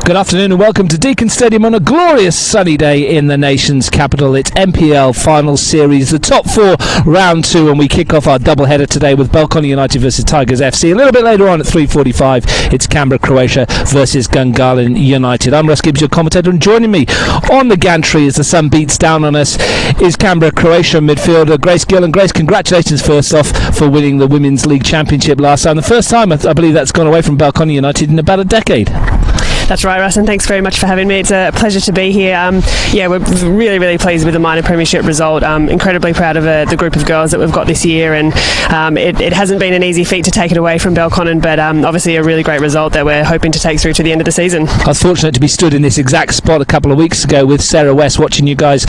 Good afternoon and welcome to Deakin Stadium on a glorious sunny day in the nation's capital. It's NPL Finals Series, the top four, round two, and we kick off our double-header today with Belconnen United versus Tigers FC. A little bit later on at 3:45, it's Canberra, Croatia versus Gungahlin United. I'm Russ Gibbs, your commentator, and joining me on the gantry as the sun beats down on us is Canberra, Croatia midfielder Grace Gill. And Grace, congratulations first off for winning the Women's League Championship last time. The first time, I believe, that's gone away from Belconnen United in about a decade. That's right, Russ, and thanks very much for having me. It's a pleasure to be here. We're really pleased with the minor premiership result. Incredibly proud of the group of girls that we've got this year, and it hasn't been an easy feat to take it away from Belconnen, but obviously a really great result that we're hoping to take through to the end of the season. I was fortunate to be stood in this exact spot a couple of weeks ago with Sarah West, watching you guys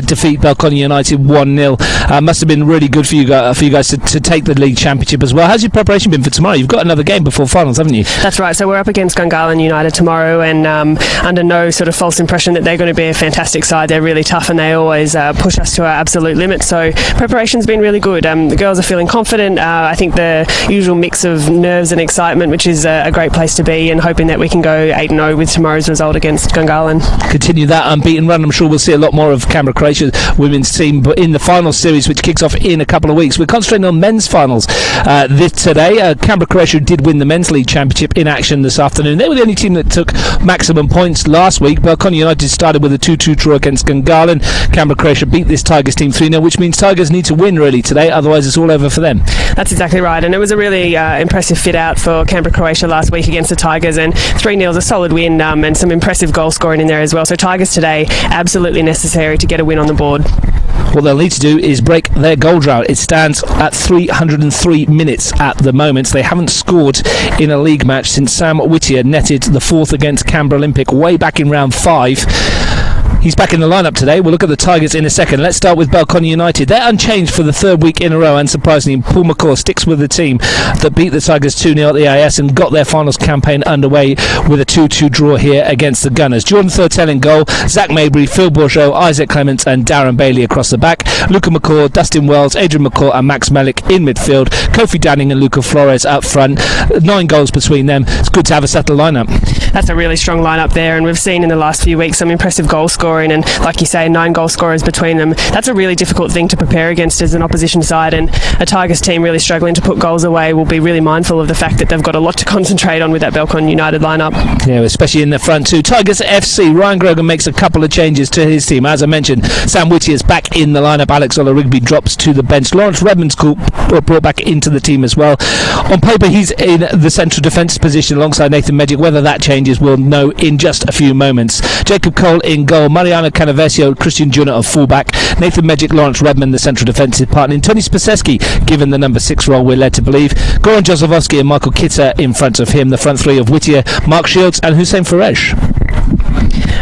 defeat Belconnen United 1-0. Must have been really good for you guys to take the league championship as well. How's your preparation been for tomorrow? You've got another game before finals, haven't you? That's right, so we're up against Gungahlin United tomorrow, and under no sort of false impression that they're going to be a fantastic side. They're really tough and they always push us to our absolute limit, so preparation's been really good. The girls are feeling confident. I think the usual mix of nerves and excitement, which is a great place to be, and hoping that we can go 8-0 with tomorrow's result against Gungahlin. Continue that unbeaten run. I'm sure we'll see a lot more of Canberra, Croatia women's team, but in the final series, which kicks off in a couple of weeks. We're concentrating on men's finals today. Canberra, Croatia did win the men's league championship in action this afternoon. They were the only team that took maximum points last week. Belconnen United started with a 2-2 draw against Gungahlin. Canberra, Croatia beat this Tigers team 3-0, which means Tigers need to win really today, otherwise it's all over for them. That's exactly right, and it was a really impressive fit out for Canberra, Croatia last week against the Tigers, and 3-0 is a solid win, and some impressive goal scoring in there as well. So Tigers today, absolutely necessary to get a win on the board. What they'll need to do is break their goal drought. It stands at 303 minutes at the moment. They haven't scored in a league match since Sam Whittier netted the fourth against Canberra Olympic way back in round 5. He's back in the lineup today. We'll look at the Tigers in a second. Let's start with Belconnen United. They're unchanged for the third week in a row, and surprisingly, Paul McCaw sticks with the team that beat the Tigers 2-0 at the AIS and got their finals campaign underway with a 2-2 draw here against the Gunners. Jordan Thurtell in goal, Zach Mabry, Phil Bourgeot, Isaac Clements and Darren Bailey across the back. Luca McCaw, Dustin Wells, Adrian McCaw and Max Malik in midfield. Kofi Danning and Luca Flores up front. 9 goals between them. It's good to have a settled lineup. That's a really strong lineup there, and we've seen in the last few weeks some impressive goal scoring, and like you say, 9 goal scorers between them. That's a really difficult thing to prepare against as an opposition side, and a Tigers team really struggling to put goals away will be really mindful of the fact that they've got a lot to concentrate on with that Belconnen United lineup. Yeah, especially in the front too. Tigers FC, Ryan Grogan makes a couple of changes to his team. As I mentioned, Sam Whittier's back in the lineup. Alex Ola-Rigby drops to the bench. Lawrence Redmond's brought back into the team as well. On paper, he's in the central defence position alongside Nathan Medjic. Whether that changes, we'll know in just a few moments. Jacob Cole in goal. Mariana Canavesio, Christian Juna of fullback. Nathan Medjic, Lawrence Redmond, the central defensive partner. And Tony Spaseski, given the number 6 role, we're led to believe. Goran Jozovsky and Michael Kitter in front of him. The front three of Whittier, Mark Shields and Hussein Faresh.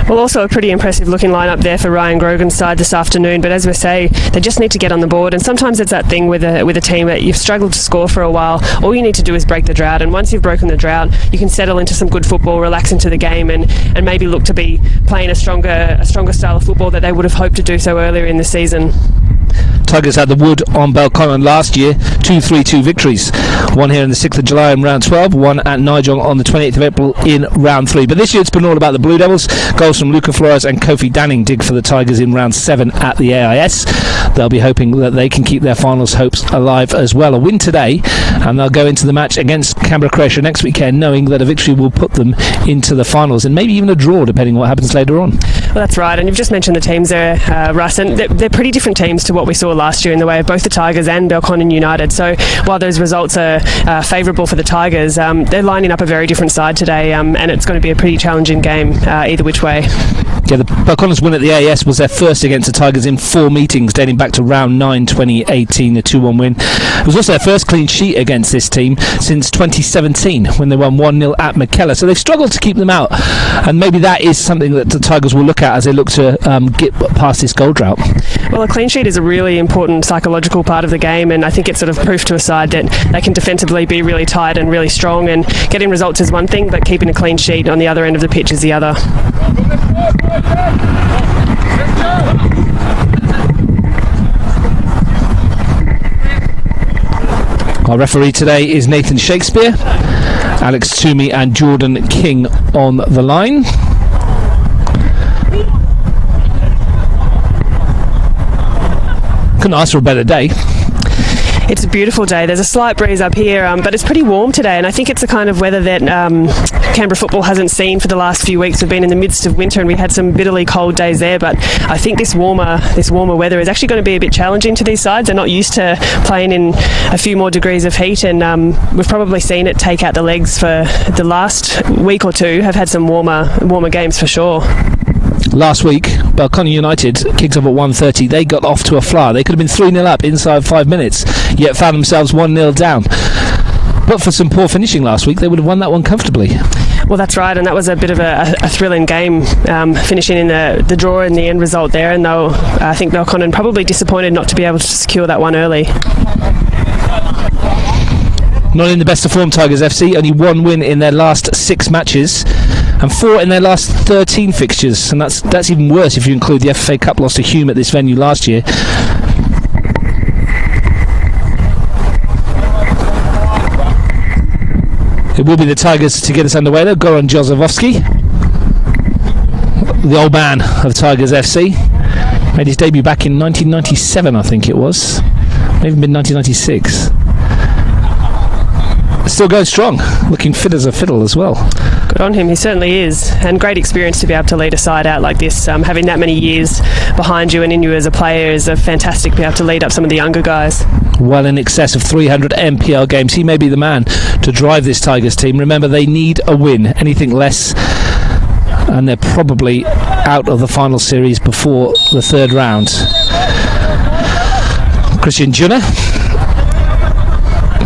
Well, also a pretty impressive looking lineup there for Ryan Grogan's side this afternoon, but as we say, they just need to get on the board, and sometimes it's that thing with a team that you've struggled to score for a while. All you need to do is break the drought, and once you've broken the drought, you can settle into some good football, relax into the game, and maybe look to be playing a stronger style of football that they would have hoped to do so earlier in the season. Tigers had the wood on Belconnen last year, 2 3-2 victories. One here on the 6th of July in round 12, one at Nigel on the 28th of April in round 3. But this year it's been all about the Blue Devils. Goals from Luca Flores and Kofi Danning dig for the Tigers in round 7 at the AIS. They'll be hoping that they can keep their finals hopes alive as well. A win today, and they'll go into the match against Canberra, Croatia next weekend, knowing that a victory will put them into the finals, and maybe even a draw, depending on what happens later on. Well, that's right, and you've just mentioned the teams there, Russ, and they're pretty different teams to what we saw last year in the way of both the Tigers and Belconnen United. So while those results are favourable for the Tigers, they're lining up a very different side today, and it's going to be a pretty challenging game either which way. Yeah, the Belconnen's win at the AIS was their first against the Tigers in 4 meetings, dating back to round 9 2018, a 2-1 win. It was also their first clean sheet against this team since 2017, when they won 1-0 at McKellar. So they've struggled to keep them out, and maybe that is something that the Tigers will look at as they look to get past this goal drought. Well, a clean sheet is a really important psychological part of the game, and I think it's sort of proof to a side that they can defensively be really tight and really strong, and getting results is one thing, but keeping a clean sheet on the other end of the pitch is the other. Our referee today is Nathan Shakespeare. Alex Toomey and Jordan King on the line. Couldn't ask for a better day. It's a beautiful day. There's a slight breeze up here, but it's pretty warm today, and I think it's the kind of weather that Canberra football hasn't seen for the last few weeks. We've been in the midst of winter and we had some bitterly cold days there, but I think this warmer weather is actually going to be a bit challenging to these sides. They're not used to playing in a few more degrees of heat, and we've probably seen it take out the legs for the last week or two. Have had some warmer games for sure. Last week, Belconnen United kicked off at 1:30. They got off to a flyer. They could have been 3-0 up inside 5 minutes, yet found themselves 1-0 down. But for some poor finishing last week, they would have won that one comfortably. Well, that's right, and that was a bit of a thrilling game, finishing in the draw and the end result there. And though I think Belconnen probably disappointed not to be able to secure that one early. Not in the best of form, Tigers FC. Only one win in their last 6 matches and 4 in their last 13 fixtures. And that's even worse if you include the FA Cup loss to Hume at this venue last year. It will be the Tigers to get us underway though. Goran Jozefovski, the old man of Tigers FC. Made his debut back in 1997, I think it was. Maybe been 1996. Still going strong, looking fit as a fiddle as well. Good on him, he certainly is, and great experience to be able to lead a side out like this. Having that many years behind you and in you as a player is fantastic to be able to lead up some of the younger guys. Well in excess of 300 NPL games. He may be the man to drive this Tigers team. Remember, they need a win. Anything less and they're probably out of the final series before the 3rd round. Christian Junner,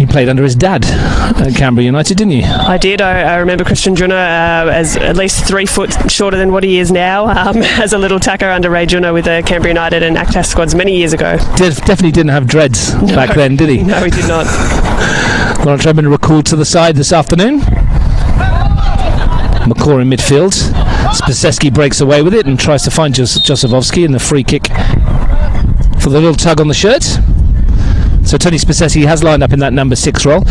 you played under his dad at Canberra United, didn't you? I did. I remember Christian Junner as at least 3 foot shorter than what he is now, as a little tacker under Ray Junner with the Canberra United and Actas squads many years ago. Definitely didn't have dreads back then, did he? No, he did not. Lawrence Redmond recalled to the side this afternoon. McCaw in midfield. Spaseski breaks away with it and tries to find Jozefovski in the free kick for the little tug on the shirt. So Tony Spaseski has lined up in that number 6 role.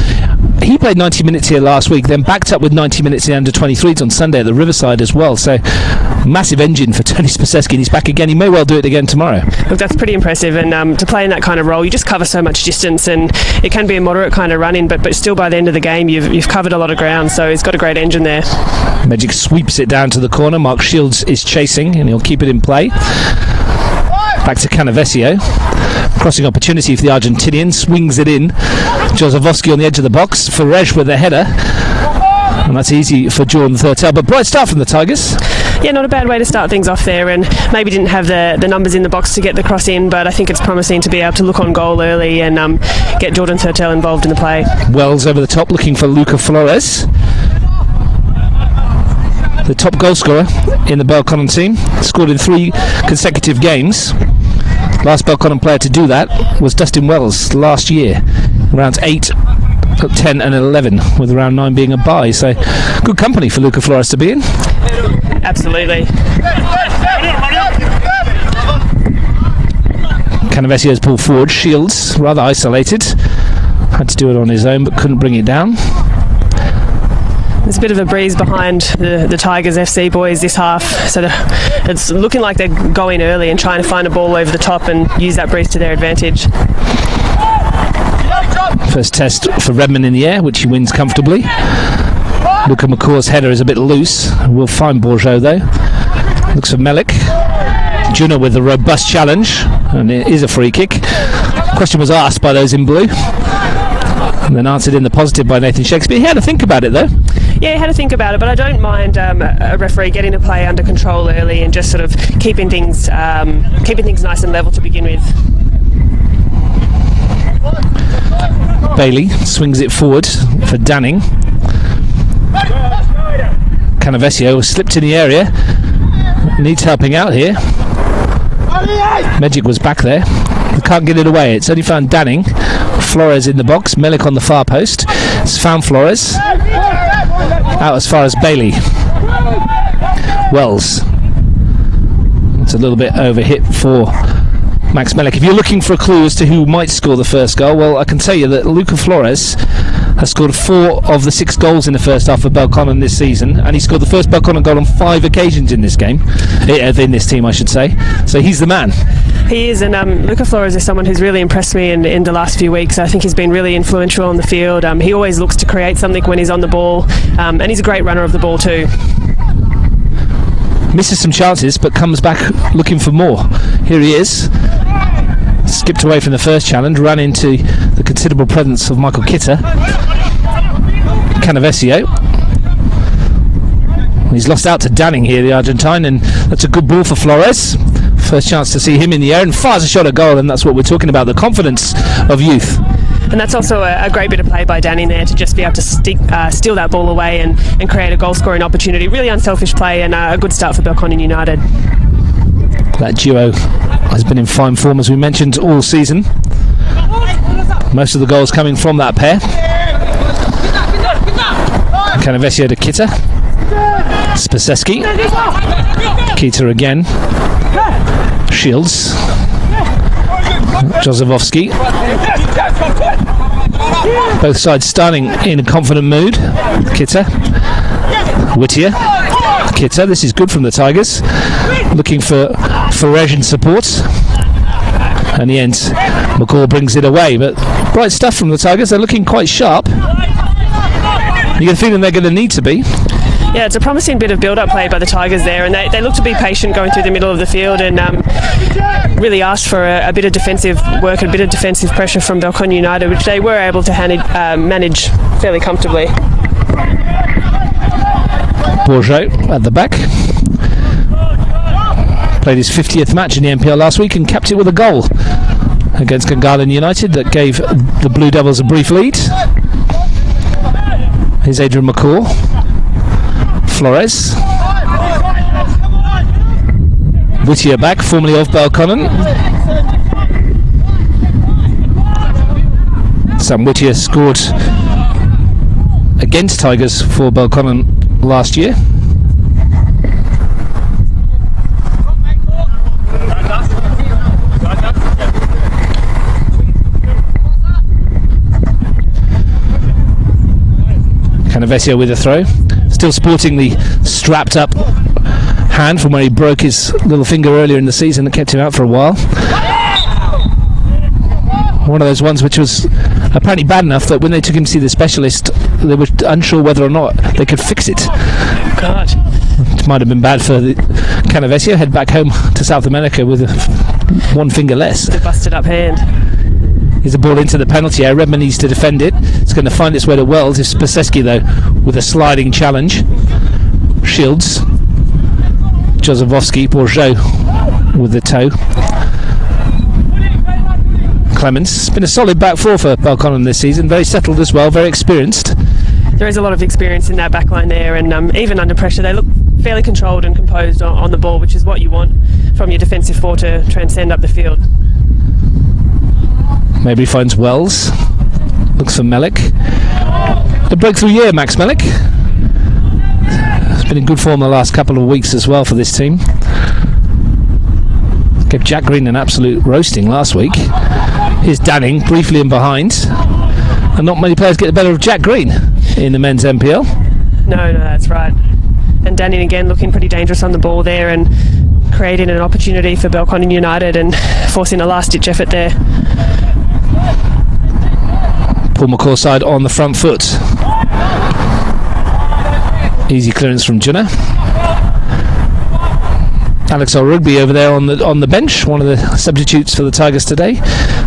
He played 90 minutes here last week, then backed up with 90 minutes in under-23s on Sunday at the Riverside as well. So massive engine for Tony Spaseski, and he's back again. He may well do it again tomorrow. Look, that's pretty impressive, and to play in that kind of role, you just cover so much distance, and it can be a moderate kind of run-in, but still by the end of the game, you've covered a lot of ground, so he's got a great engine there. Magic sweeps it down to the corner. Mark Shields is chasing, and he'll keep it in play. Back to Canavesio. Crossing opportunity for the Argentinian, swings it in. Jozefovski on the edge of the box. Ferrej with the header. And that's easy for Jordan Thurtell. But bright start from the Tigers. Yeah, not a bad way to start things off there, and maybe didn't have the numbers in the box to get the cross in, but I think it's promising to be able to look on goal early and get Jordan Thurtell involved in the play. Wells over the top looking for Luca Flores. The top goal scorer in the Belconnen team. Scored in 3 consecutive games. Last Belconnen player to do that was Dustin Wells last year. Rounds 8, 10 and 11, with round 9 being a bye. So good company for Luca Flores to be in. Absolutely. Canavesio's pulled forward. Shields rather isolated. Had to do it on his own but couldn't bring it down. There's a bit of a breeze behind the Tigers FC boys this half, so it's looking like they're going early and trying to find a ball over the top and use that breeze to their advantage. First test for Redmond in the air, which he wins comfortably. Luca McCaw's header is a bit loose. We'll find Bourgeot though. Looks for Melik. Juno with a robust challenge, and it is a free kick. Question was asked by those in blue, and then answered in the positive by Nathan Shakespeare. He had to think about it though. Yeah, he had to think about it, but I don't mind a referee getting a play under control early and just sort of keeping things nice and level to begin with. Bailey swings it forward for Danning. Canavesio slipped in the area. Needs helping out here. Magic was back there. They can't get it away. It's only found Danning. Flores in the box. Melik on the far post. It's found Flores. Out as far as Bailey. Wells. It's a little bit over hit for Max Mellick. If you're looking for a clue as to who might score the first goal, well, I can tell you that Luca Flores has scored 4 of the 6 goals in the first half for Belconnen this season, and he scored the first Belconnen goal on 5 occasions in this game, in this team, I should say. So he's the man. He is, and Luca Flores is someone who's really impressed me in the last few weeks. I think he's been really influential on the field. He always looks to create something when he's on the ball, and he's a great runner of the ball too. Misses some chances, but comes back looking for more. Here he is. Skipped away from the first challenge, ran into the considerable presence of Michael Kitter. Canavesio. He's lost out to Danning here, the Argentine, and that's a good ball for Flores. First chance to see him in the air, and fires a shot at goal, and that's what we're talking about, the confidence of youth. And that's also a great bit of play by Danny there to just be able to steal that ball away and create a goal-scoring opportunity. Really unselfish play and a good start for Belconnen United. That duo has been in fine form, as we mentioned, all season. Most of the goals coming from that pair. Canavesio to Kitter. Spaseski. Kitter again. Shields. Jozefowski. Both sides starting in a confident mood. Kitter. Whittier. Kitter. This is good from the Tigers. Looking for Faresian support. And the end, McCall brings it away. But bright stuff from the Tigers. They're looking quite sharp. You get the feeling they're going to need to be. Yeah, it's a promising bit of build-up play by the Tigers there, and they look to be patient going through the middle of the field and really asked for a bit of defensive work and a bit of defensive pressure from Belconnen United, which they were able to manage fairly comfortably. Bourgeot at the back. Played his 50th match in the NPL last week and capped it with a goal against Gungahlin United that gave the Blue Devils a brief lead. Here's Adrian McCall. Flores. Whittier back, formerly of Belconnen. Sam Whittier scored against Tigers for Belconnen last year. Canavesio with a throw. Still sporting the strapped up hand from where he broke his little finger earlier in the season that kept him out for a while. One of those ones which was apparently bad enough that when they took him to see the specialist, they were unsure whether or not they could fix it. God. It might have been bad for the Canavesio. Head back home to South America with one finger less. The busted up hand. Here's a ball into the penalty area. Redmond needs to defend it. It's going to find its way to Wells. It's Spaseski though with a sliding challenge. Shields. Jozefowski. Bourgeot with the toe. Clemens. It's been a solid back four for Belconnen this season. Very settled as well. Very experienced. There is a lot of experience in that back line there, and even under pressure they look fairly controlled and composed on the ball, which is what you want from your defensive four to transcend up the field. Maybe he finds Wells. Looks for Mellick. A breakthrough year, Max Mellick. He's been in good form the last couple of weeks as well for this team. Gave Jack Green an absolute roasting last week. Here's Danning, briefly in behind. And not many players get the better of Jack Green in the men's NPL. No, that's right. And Danning again looking pretty dangerous on the ball there and creating an opportunity for Belconnen United and forcing a last-ditch effort there. Paul McCall side on the front foot. Easy clearance from Junna. Alex O'Rugby over there on the bench, one of the substitutes for the Tigers today.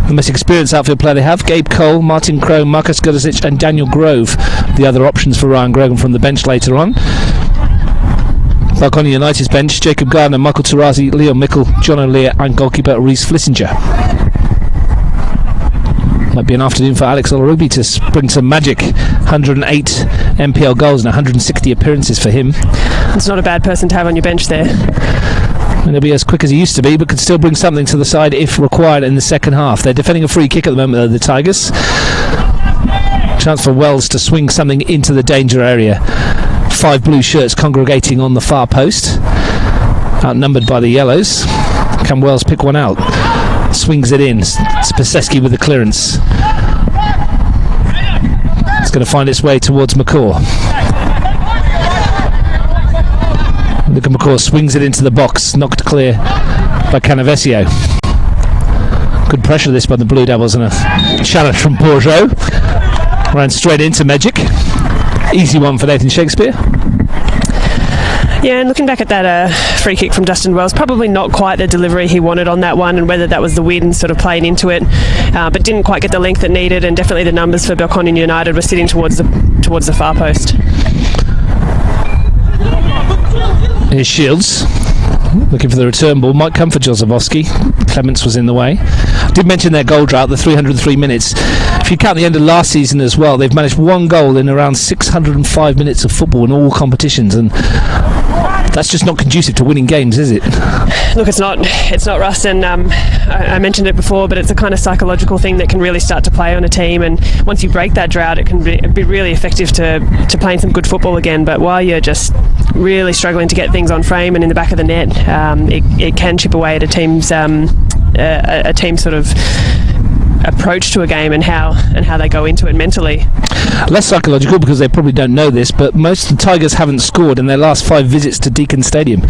The most experienced outfield player they have. Gabe Cole, Martin Crow, Marcus Gudasic and Daniel Grove. The other options for Ryan Grogan from the bench later on. Belconnen United's bench, Jacob Gardner, Michael Tarazi, Leo Mickle, John O'Lear and goalkeeper Reece Flissinger. Might be an afternoon for Alex O'Rugby to bring some magic. 108 NPL goals and 160 appearances for him. It's not a bad person to have on your bench there. And he'll be as quick as he used to be, but could still bring something to the side if required in the second half. They're defending a free kick at the moment, the Tigers. Chance for Wells to swing something into the danger area. 5 blue shirts congregating on the far post, outnumbered by the yellows. Can Wells pick one out? swings it in. Spaseski with the clearance. It's going to find its way towards McCaw. Luca McCaw swings it into the box, knocked clear by Canavesio. Good pressure this by the Blue Devils, and a challenge from Bourgeot. Ran straight into Magic. Easy one for Nathan Shakespeare. Yeah, and looking back at that free kick from Dustin Wells, probably not quite the delivery he wanted on that one, and whether that was the wind sort of playing into it, but didn't quite get the length it needed, and definitely the numbers for Belconnen United were sitting towards the far post. Here's Shields looking for the return ball. Might come for Jozefowski. Clements was in the way. I did mention their goal drought, the 303 minutes. If you count the end of last season as well, they've managed one goal in around 605 minutes of football in all competitions, and that's just not conducive to winning games, is it? Look, it's not, Russ, and I mentioned it before, but it's a kind of psychological thing that can really start to play on a team, and once you break that drought, it can be really effective to playing some good football again. But while you're just really struggling to get things on frame and in the back of the net, it can chip away at a team's sort of approach to a game and how they go into it mentally. Less psychological because they probably don't know this, but most of the Tigers haven't scored in their last 5 visits to Deakin Stadium.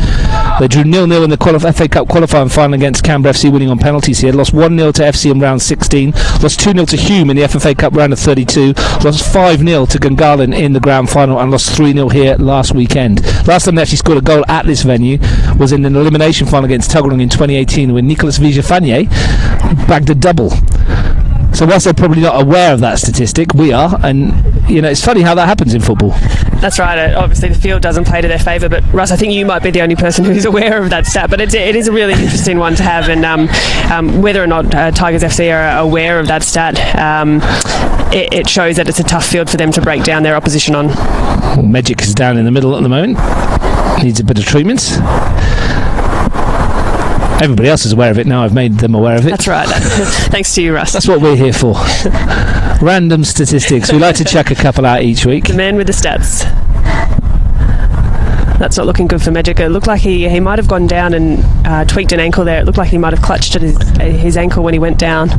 They drew 0-0 in the FA Cup qualifying final against Canberra FC, winning on penalties here. Lost 1-0 to FC in round 16. Lost 2-0 to Hume in the FFA Cup round of 32. Lost 5-0 to Gungahlin in the grand final, and lost 3-0 here last weekend. Last time they actually scored a goal at this venue was in an elimination final against Tuggeranong in 2018, when Nicolas Villafanier bagged a double. So whilst they're probably not aware of that statistic, we are, and it's funny how that happens in football. That's right. Obviously, the field doesn't play to their favour, but Russ, I think you might be the only person who's aware of that stat. But it is a really interesting one to have, and whether or not Tigers FC are aware of that stat, it shows that it's a tough field for them to break down their opposition on. Well, Magic is down in the middle at the moment. Needs a bit of treatment. Everybody else is aware of it now. I've made them aware of it. That's right. Thanks to you, Russ. That's what we're here for. Random statistics. We like to chuck a couple out each week. The man with the stats. That's not looking good for Magic. It looked like he might have gone down and tweaked an ankle there. It looked like he might have clutched at his ankle when he went down.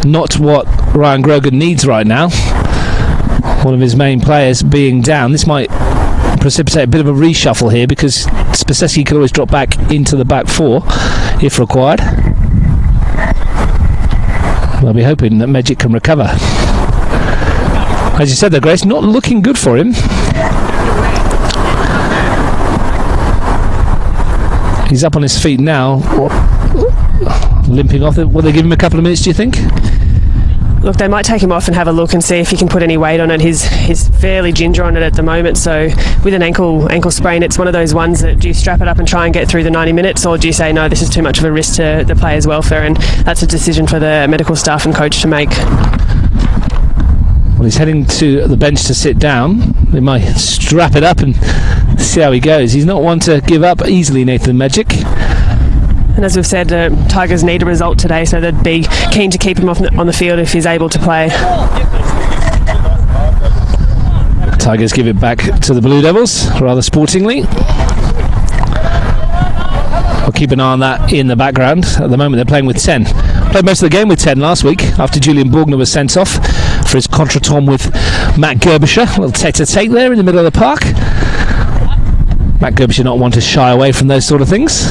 Not what Ryan Grogan needs right now. One of his main players being down. This might precipitate a bit of a reshuffle here, because Spaseski could always drop back into the back four if required. I'll be hoping that Magic can recover. As you said there, Grace, not looking good for him. He's up on his feet now, limping off. Will they give him a couple of minutes, do you think? Look, they might take him off and have a look and see if he can put any weight on it. He's fairly ginger on it at the moment, so with an ankle sprain, it's one of those ones that, do you strap it up and try and get through the 90 minutes, or do you say, no, this is too much of a risk to the player's welfare? And that's a decision for the medical staff and coach to make. Well, he's heading to the bench to sit down. They might strap it up and see how he goes. He's not one to give up easily, Nathan Magic. And as we've said, the Tigers need a result today, so they'd be keen to keep him on the field if he's able to play. Tigers give it back to the Blue Devils, rather sportingly. We'll keep an eye on that in the background. At the moment, they're playing with 10. Played most of the game with 10 last week, after Julian Borgner was sent off for his contretemps with Matt Gerbischer. A little tete-a-tete there in the middle of the park. Matt Gerbischer not one to shy away from those sort of things.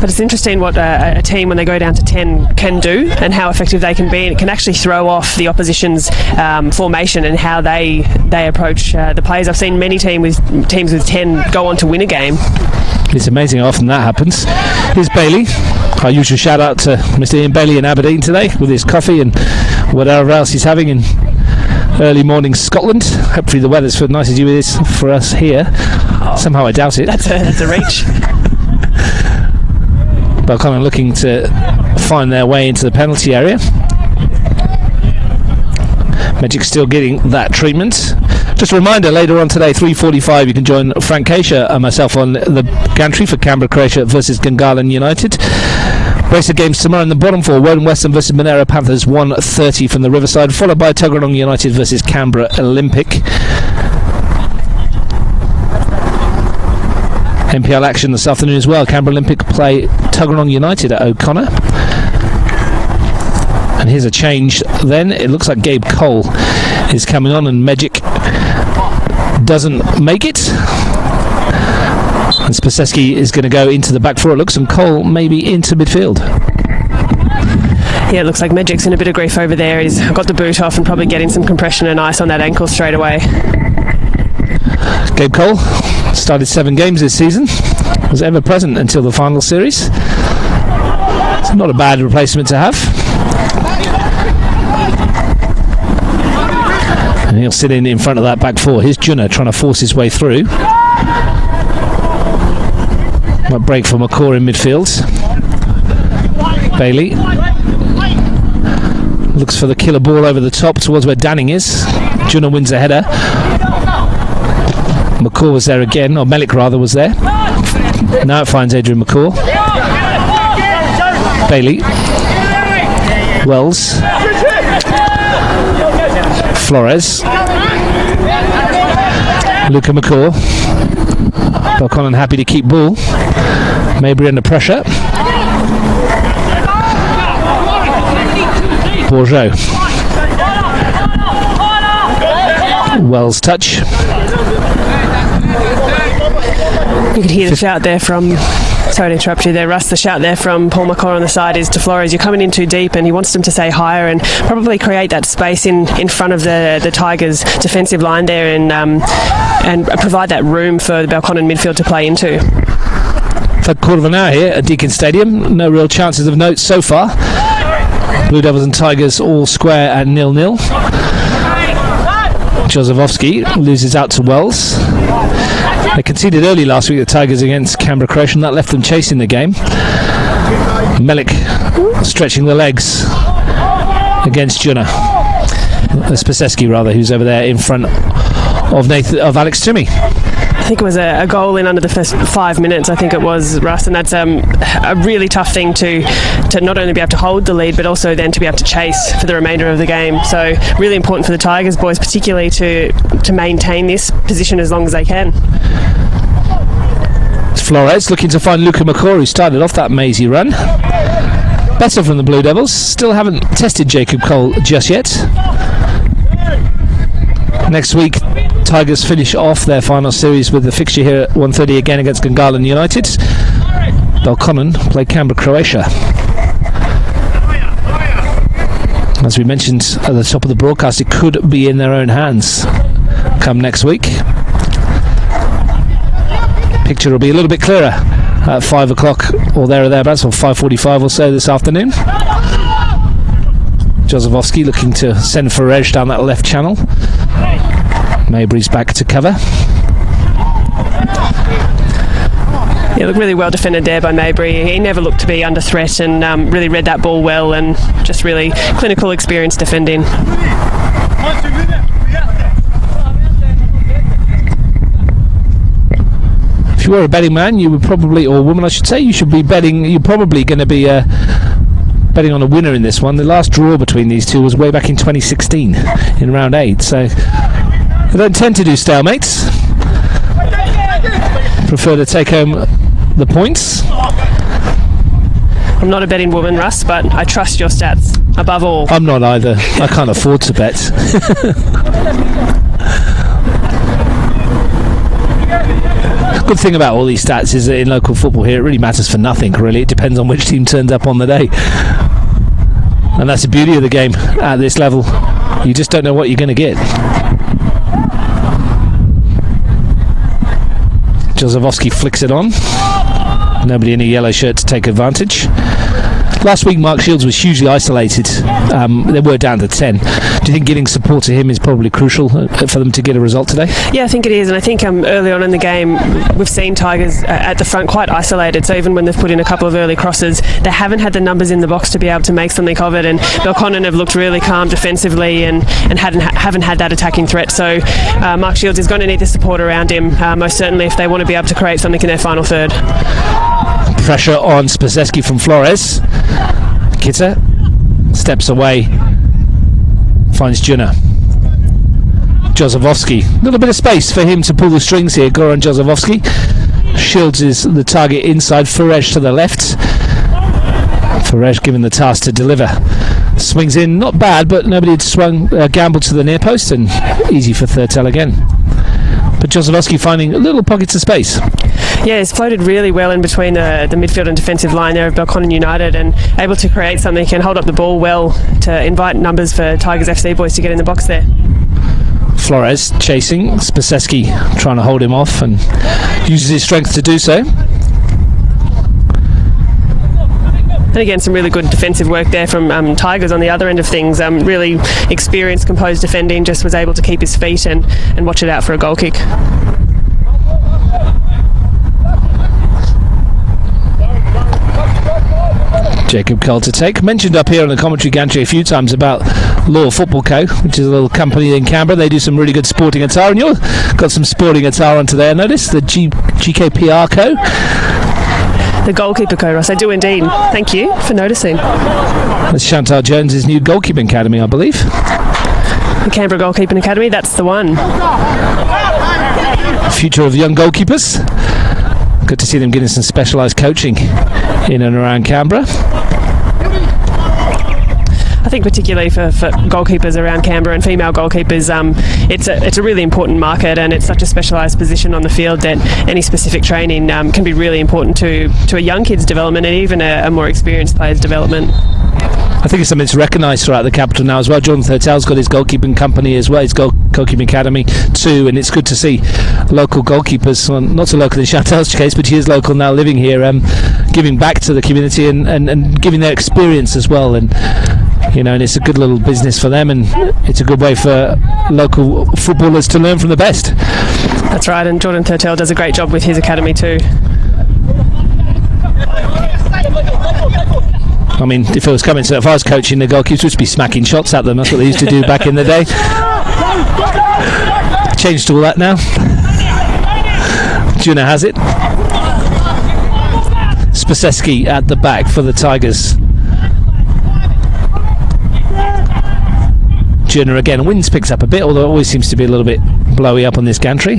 But it's interesting what a team, when they go down to 10, can do, and how effective they can be. And it can actually throw off the opposition's formation and how they approach the players. I've seen many teams with 10 go on to win a game. It's amazing how often that happens. Here's Bailey. Our usual shout out to Mr. Ian Bailey in Aberdeen today with his coffee and whatever else he's having in early morning Scotland. Hopefully the weather's as nice as it is for us here. Somehow I doubt it. That's a reach. Belconnen looking to find their way into the penalty area. Magic still getting that treatment. Just a reminder, later on today, 3:45, you can join Frank Keisha and myself on the gantry for Canberra Croatia versus Gungahlin United. Race of games tomorrow in the bottom four: Woden Western versus Monero Panthers, 1:30 from the Riverside, followed by Tuggeranong United versus Canberra Olympic. NPL action this afternoon as well. Canberra Olympic play Tuggeranong United at O'Connor. And here's a change then. It looks like Gabe Cole is coming on and Magic doesn't make it. And Spaseski is going to go into the back four, it looks, and Cole maybe into midfield. Yeah, it looks like Magic's in a bit of grief over there. He's got the boot off and probably getting some compression and ice on that ankle straight away. Gabe Cole started 7 games this season, was ever present until the final series. It's not a bad replacement to have. And he'll sit in front of that back four. Here's Junna trying to force his way through. Might break for McCaw in midfield. Bailey looks for the killer ball over the top towards where Danning is. Junna wins the header. McCaw was there again, or Melik rather was there. Now it finds Adrian McCaw. Bailey. Wells. Flores. Luca McCaw. Belconnen happy to keep ball. Mabry under pressure. Bourgeot. Wells touch. You could hear the shout there from, sorry to interrupt you there, Russ, the shout there from Paul McCaw on the side is to Flores, you're coming in too deep, and he wants them to stay higher and probably create that space in front of the Tigers' defensive line there and provide that room for the Belconnen midfield to play into. For a quarter of an hour here at Deakin Stadium, no real chances of note so far. Blue Devils and Tigers all square at 0-0. Jozefowski loses out to Wells. They conceded early last week, the Tigers, against Canberra Croatia, and that left them chasing the game. Melik stretching the legs against Junna. Spaseski rather, who's over there in front of Alex Timmy. I think it was a goal in under the first 5 minutes, I think it was, Russ, and that's a really tough thing to not only be able to hold the lead but also then to be able to chase for the remainder of the game. So really important for the Tigers boys particularly to maintain this position as long as they can. Flores looking to find Luca McCaw, who started off that mazy run. Better from the Blue Devils. Still haven't tested Jacob Cole just yet. Next week, Tigers finish off their final series with the fixture here at 1:30 again against Gungahlin United. Belconnen play Canberra Croatia. As we mentioned at the top of the broadcast, it could be in their own hands come next week. Picture will be a little bit clearer at 5 o'clock or there or thereabouts, or 5:45 or so this afternoon. Jozefowski looking to send Ferrej down that left channel. Mabry's back to cover. Yeah, look, really well defended there by Mabry. He never looked to be under threat and really read that ball well and just really clinical experience defending. If you were a betting man, you would probably, or woman I should say, you should be betting, you're probably going to be betting on a winner in this one. The last draw between these two was way back in 2016 in round 8, so they don't tend to do stalemates. Prefer to take home the points. I'm not a betting woman, Russ, but I trust your stats above all. I'm not either. I can't afford to bet. Good thing about all these stats is that in local football here it really matters for nothing, really. It depends on which team turns up on the day. And that's the beauty of the game at this level. You just don't know what you're going to get. Jozefowski flicks it on. Nobody in a yellow shirt to take advantage. Last week Mark Shields was hugely isolated. They were down to 10. Do you think getting support to him is probably crucial for them to get a result today? Yeah, I think it is, and I think early on in the game we've seen Tigers at the front quite isolated, so even when they've put in a couple of early crosses they haven't had the numbers in the box to be able to make something of it, and Belconnen have looked really calm defensively and haven't had that attacking threat, so Mark Shields is going to need the support around him most certainly if they want to be able to create something in their final third. Pressure on Spaseski from Flores. Kitta steps away, finds Junna. Jozefowski, a little bit of space for him to pull the strings here. Goran Jozefowski Shields is the target inside. Farej to the left. Farej given the task to deliver. Swings in, not bad, but nobody had swung gambled to the near post, and easy for Thurtell again. But Jozefowski finding little pockets of space. Yeah, he's floated really well in between the midfield and defensive line there of Belconnen United, and able to create something, can hold up the ball well to invite numbers for Tigers FC boys to get in the box there. Flores chasing, Spaseski trying to hold him off and uses his strength to do so. And again, some really good defensive work there from Tigers on the other end of things. Really experienced, composed defending, just was able to keep his feet and watch it out for a goal kick. Jacob Cole to take. Mentioned up here on the commentary gantry a few times about Law Football Co., which is a little company in Canberra. They do some really good sporting attire, and you've got some sporting attire onto there. Notice the GKPR Co. The goalkeeper co, Ross. I do indeed. Thank you for noticing. That's Chantal Jones's new goalkeeping academy, I believe. The Canberra Goalkeeping Academy, that's the one. Future of young goalkeepers. Good to see them getting some specialised coaching in and around Canberra. I think particularly for goalkeepers around Canberra and female goalkeepers, it's a really important market, and it's such a specialised position on the field that any specific training can be really important to a young kid's development and even a more experienced player's development. I think it's something that's recognised throughout the capital now as well. Jonathan Thurtell's got his goalkeeping company as well, his goalkeeping academy too, and it's good to see local goalkeepers, well, not so local in Chantal's case, but he is local now, living here, giving back to the community and giving their experience as well. And and it's a good little business for them, and it's a good way for local footballers to learn from the best. That's right, and Jordan Thurtell does a great job with his academy too. I mean, if I was coaching the goalkeepers, we'd be smacking shots at them. That's what they used to do back in the day. Changed to all that now. Juna has it. Spaseski at the back for the Tigers. Juna again. Winds picks up a bit, although it always seems to be a little bit blowy up on this gantry.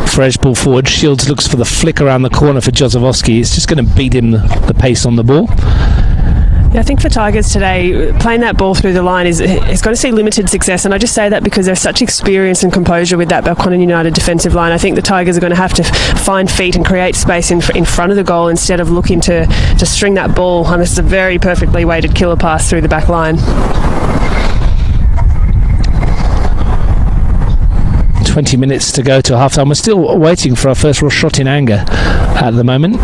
Fresh ball forward. Shields looks for the flick around the corner for Jozefowski. It's just going to beat him the pace on the ball. Yeah, I think for Tigers today, playing that ball through the line is going to see limited success, and I just say that because there's such experience and composure with that Belconnen United defensive line. I think the Tigers are going to have to find feet and create space in front of the goal instead of looking to string that ball. And this is a very perfectly weighted killer pass through the back line. 20 minutes to go to half-time. We're still waiting for our first real shot in anger at the moment.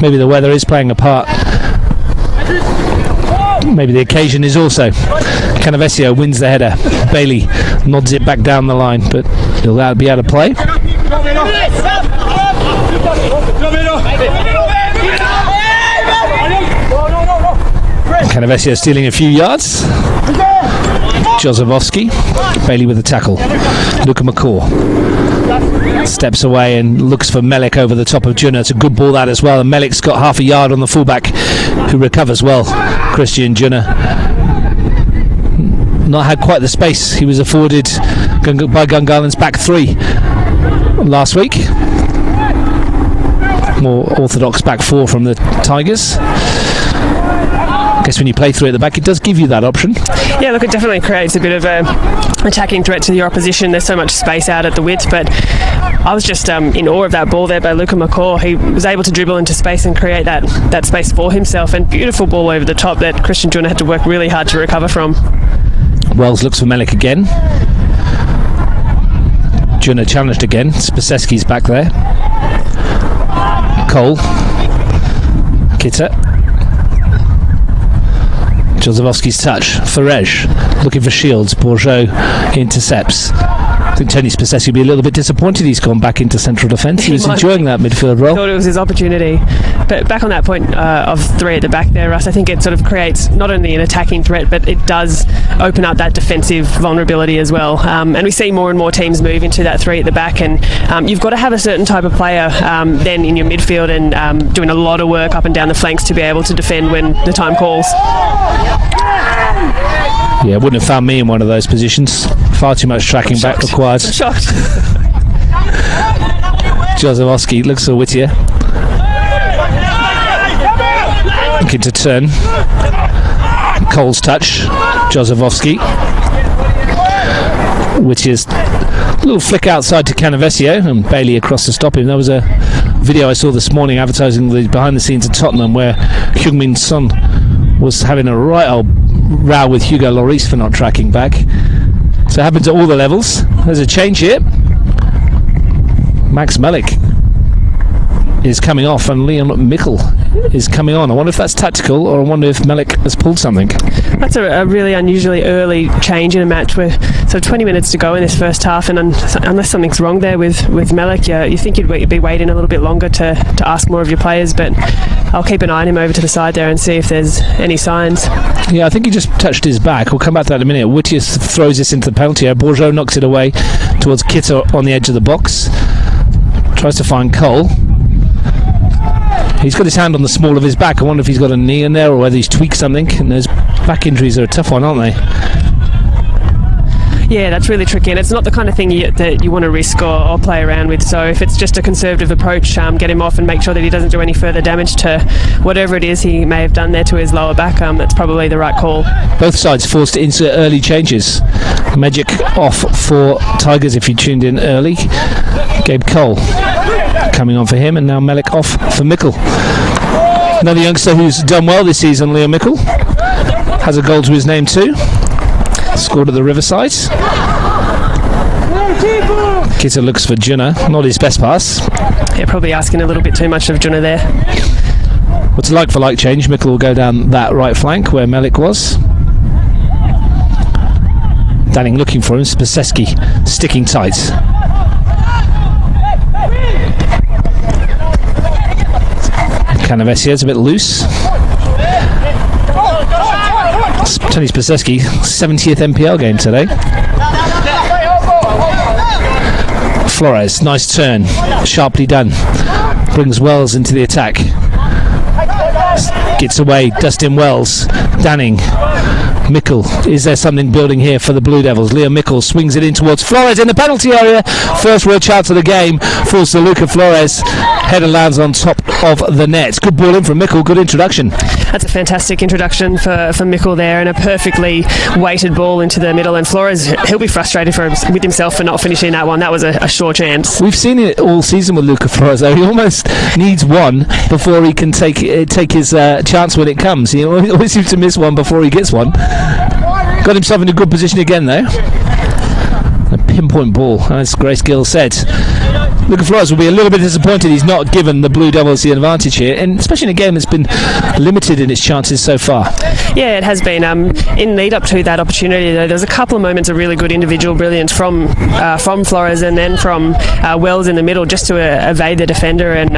Maybe the weather is playing a part. Maybe the occasion is also. Canavesio wins the header. Bailey nods it back down the line, but he'll be out of play. Canavesio stealing a few yards. Jozefowski. Bailey with the tackle. Luca McCaw steps away and looks for Melik over the top of Juna. It's a good ball that as well, and Melik's got half a yard on the fullback, who recovers well. Christian Juna not had quite the space he was afforded by Gungahlon's back three last week. More orthodox back four from the Tigers. I guess when you play through at the back, it does give you that option. Yeah, look, it definitely creates a bit of a attacking threat to your opposition. There's so much space out at the width, but I was just in awe of that ball there by Luca McCaw. He was able to dribble into space and create that space for himself, and beautiful ball over the top that Christian Juna had to work really hard to recover from. Wells looks for Melik again. Juna challenged again. Spaseski's back there. Cole. Kitta. Jozefowski's touch. Farej looking for Shields. Bourgeot intercepts. I think Tony Spaseski will be a little bit disappointed he's gone back into central defence. He was enjoying that midfield role. Thought it was his opportunity. But back on that point of three at the back there, Russ, I think it sort of creates not only an attacking threat, but it does open up that defensive vulnerability as well. And we see more and more teams move into that three at the back, and you've got to have a certain type of player then in your midfield and doing a lot of work up and down the flanks to be able to defend when the time calls. Yeah, wouldn't have found me in one of those positions. Far too much tracking back required. I'm shocked. Jozefowski looks for Whittier. Looking to turn. Cole's touch. Jozefowski. Whittier's little flick outside to Canavesio and Bailey across to stop him. There was a video I saw this morning advertising the behind the scenes at Tottenham where Heung-min Son was having a right old row with Hugo Lloris for not tracking back. So it happens at all the levels. There's a change here. Max Melik is coming off and Leon Mickle is coming on. I wonder if that's tactical, or I wonder if Melik has pulled something. That's a really unusually early change in a match where sort of 20 minutes to go in this first half, and unless something's wrong there with Melik, you think you'd be waiting a little bit longer to ask more of your players, but I'll keep an eye on him over to the side there and see if there's any signs. Yeah, I think he just touched his back. We'll come back to that in a minute. Whittier throws this into the penalty area. Bourgeot knocks it away towards Kitter on the edge of the box. Tries to find Cole. He's got his hand on the small of his back. I wonder if he's got a knee in there or whether he's tweaked something. And those back injuries are a tough one, aren't they? Yeah, that's really tricky, and it's not the kind of thing that you want to risk or play around with. So if it's just a conservative approach, get him off and make sure that he doesn't do any further damage to whatever it is he may have done there to his lower back. That's probably the right call. Both sides forced to insert early changes. Magic off for Tigers if you tuned in early. Gabe Cole coming on for him, and now Melik off for Mickle. Another youngster who's done well this season, Leo Mickle, has a goal to his name too. Scored at the Riverside. Kitter looks for Junna. Not his best pass. Yeah, probably asking a little bit too much of Junna there. What's a like-for-like change? Mickle will go down that right flank where Melik was. Danning looking for him. Spaseski sticking tight. Canavesio's a bit loose. Tony Spaseski, 70th NPL game today. Flores, nice turn, sharply done. Brings Wells into the attack. Gets away, Dustin Wells. Danning. Mickle, is there something building here for the Blue Devils? Leo Mickle swings it in towards Flores in the penalty area. First real chance of the game falls to Luca Flores. Header lands on top of the net. Good ball in from Mickle, good introduction. That's a fantastic introduction for Mickle there, and a perfectly weighted ball into the middle, and Flores, he'll be frustrated with himself for not finishing that one. That was a sure chance. We've seen it all season with Luca Flores though. He almost needs one before he can take his chance when it comes. He always seems to miss one before he gets one. Got himself in a good position again though. A pinpoint ball, as Grace Gill said. Luca Flores will be a little bit disappointed he's not given the Blue Devils the advantage here, and especially in a game that's been limited in its chances so far. Yeah, it has been. In lead up to that opportunity, though, there was a couple of moments of really good individual brilliance from Flores and then from Wells in the middle, just to evade the defender. And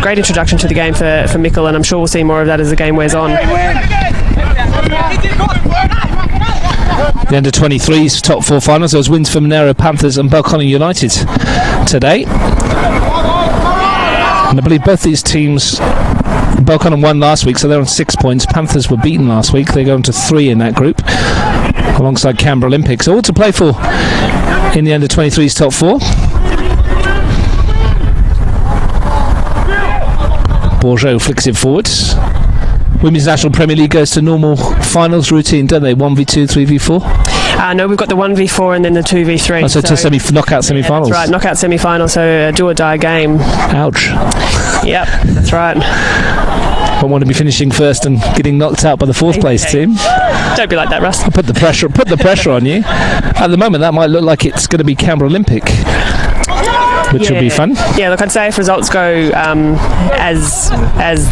great introduction to the game for Mickle, and I'm sure we'll see more of that as the game wears on. The under-23s top four finals. There was wins for Monero Panthers and Belconnen United today. And I believe both these teams, Belconnen won last week, so they're on 6 points. Panthers were beaten last week. They go on to 3 in that group, alongside Canberra Olympic. So all to play for in the under-23s top four. Bourgeot flicks it forwards. Women's National Premier League goes to normal finals routine, don't they? 1v2, 3v4? No, we've got the 1v4 and then the 2v3. Oh, so to knockout semi-finals. That's right, knockout semi-final, so a do-or-die game. Ouch. Yep, that's right. I want to be finishing first and getting knocked out by the fourth place team. Don't be like that, Russ. Put the pressure on you. At the moment, that might look like it's going to be Canberra Olympic, which will be fun. Yeah, look, I'd say if results go as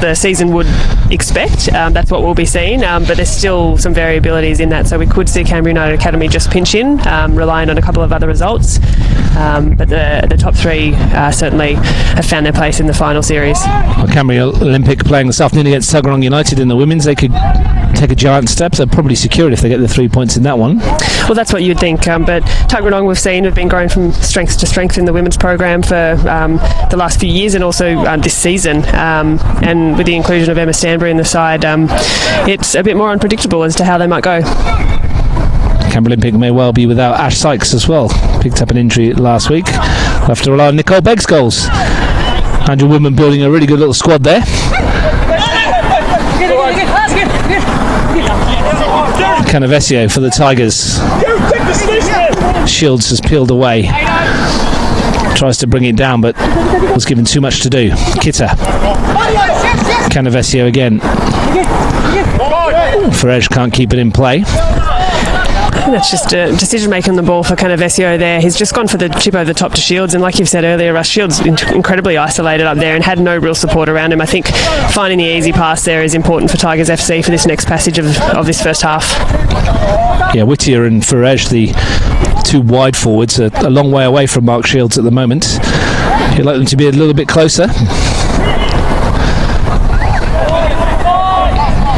the season would expect, that's what we'll be seeing, but there's still some variabilities in that, so we could see Canberra United Academy just pinch in, relying on a couple of other results, but the top three certainly have found their place in the final series. Well, Canberra Olympic playing this afternoon against Tuggeranong United in the women's. They could take a giant step. They're probably secured if they get the 3 points in that one. Well, that's what you'd think, but Tuggeranong, we've seen, have been growing from strength to strength in the women's program for the last few years, and also this season, and with the inclusion of Emma Stanbury in the side, it's a bit more unpredictable as to how they might go. Canberra Olympic may well be without Ash Sykes as well. Picked up an injury last week. They'll have to rely on Nicole Begg's goals. Andrew Woodman building a really good little squad there. Canavesio for the Tigers. Shields has peeled away. Tries to bring it down, but was given too much to do. Kitta. Canavesio again. Ferrej can't keep it in play. That's just a decision making on the ball for Canavesio there. He's just gone for the chip over the top to Shields, and like you've said earlier, Russ, Shields incredibly isolated up there and had no real support around him. I think finding the easy pass there is important for Tigers FC for this next passage of this first half. Yeah, Whittier and Ferrej, the two wide forwards, are a long way away from Mark Shields at the moment. You'd like them to be a little bit closer.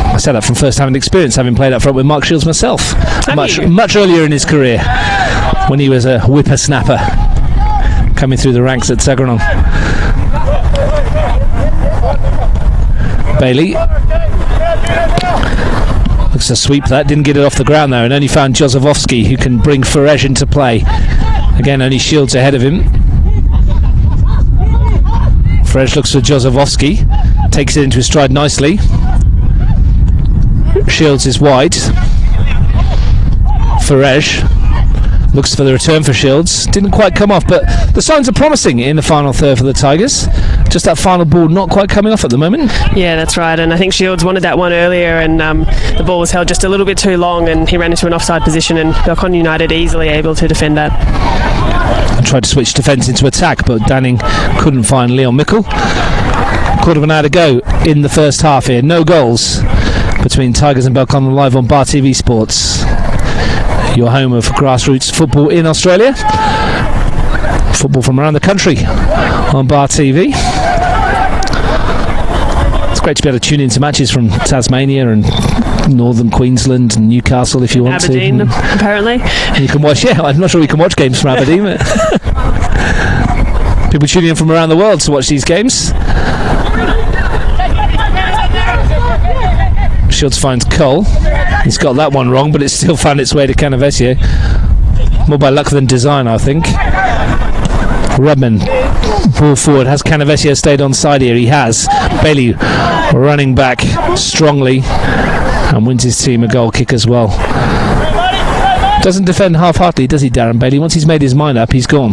I said that from first-hand experience, having played up front with Mark Shields myself, much earlier in his career, when he was a whippersnapper coming through the ranks at Tuggeranong. Bailey looks to sweep that, didn't get it off the ground though, and only found Jozefowski, who can bring Ferrej into play. Again, only Shields ahead of him. Ferrej looks for Jozefowski, takes it into his stride nicely. Shields is wide. Ferrej looks for the return for Shields. Didn't quite come off, but the signs are promising in the final third for the Tigers. Just that final ball not quite coming off at the moment. Yeah, that's right, and I think Shields wanted that one earlier, and the ball was held just a little bit too long, and he ran into an offside position, and Belconnen United easily able to defend that. And tried to switch defence into attack, but Danning couldn't find Leon Mickle. Quarter of an hour to go in the first half here. No goals between Tigers and Belconnen, live on Bar TV Sports, your home of grassroots football in Australia. Football from around the country on Bar TV. It's great to be able to tune into matches from Tasmania and northern Queensland and Newcastle if you want Aberdeen, to. apparently. And you can watch, I'm not sure we can watch games from Aberdeen. But people tuning in from around the world to watch these games. Shields finds Cole. He's got that one wrong, but it's still found its way to Canavesio. More by luck than design, I think. Redman, ball forward. Has Canavesio stayed on side here? He has. Bailey running back strongly and wins his team a goal kick as well. Doesn't defend half-heartedly, does he, Darren Bailey? Once he's made his mind up, he's gone.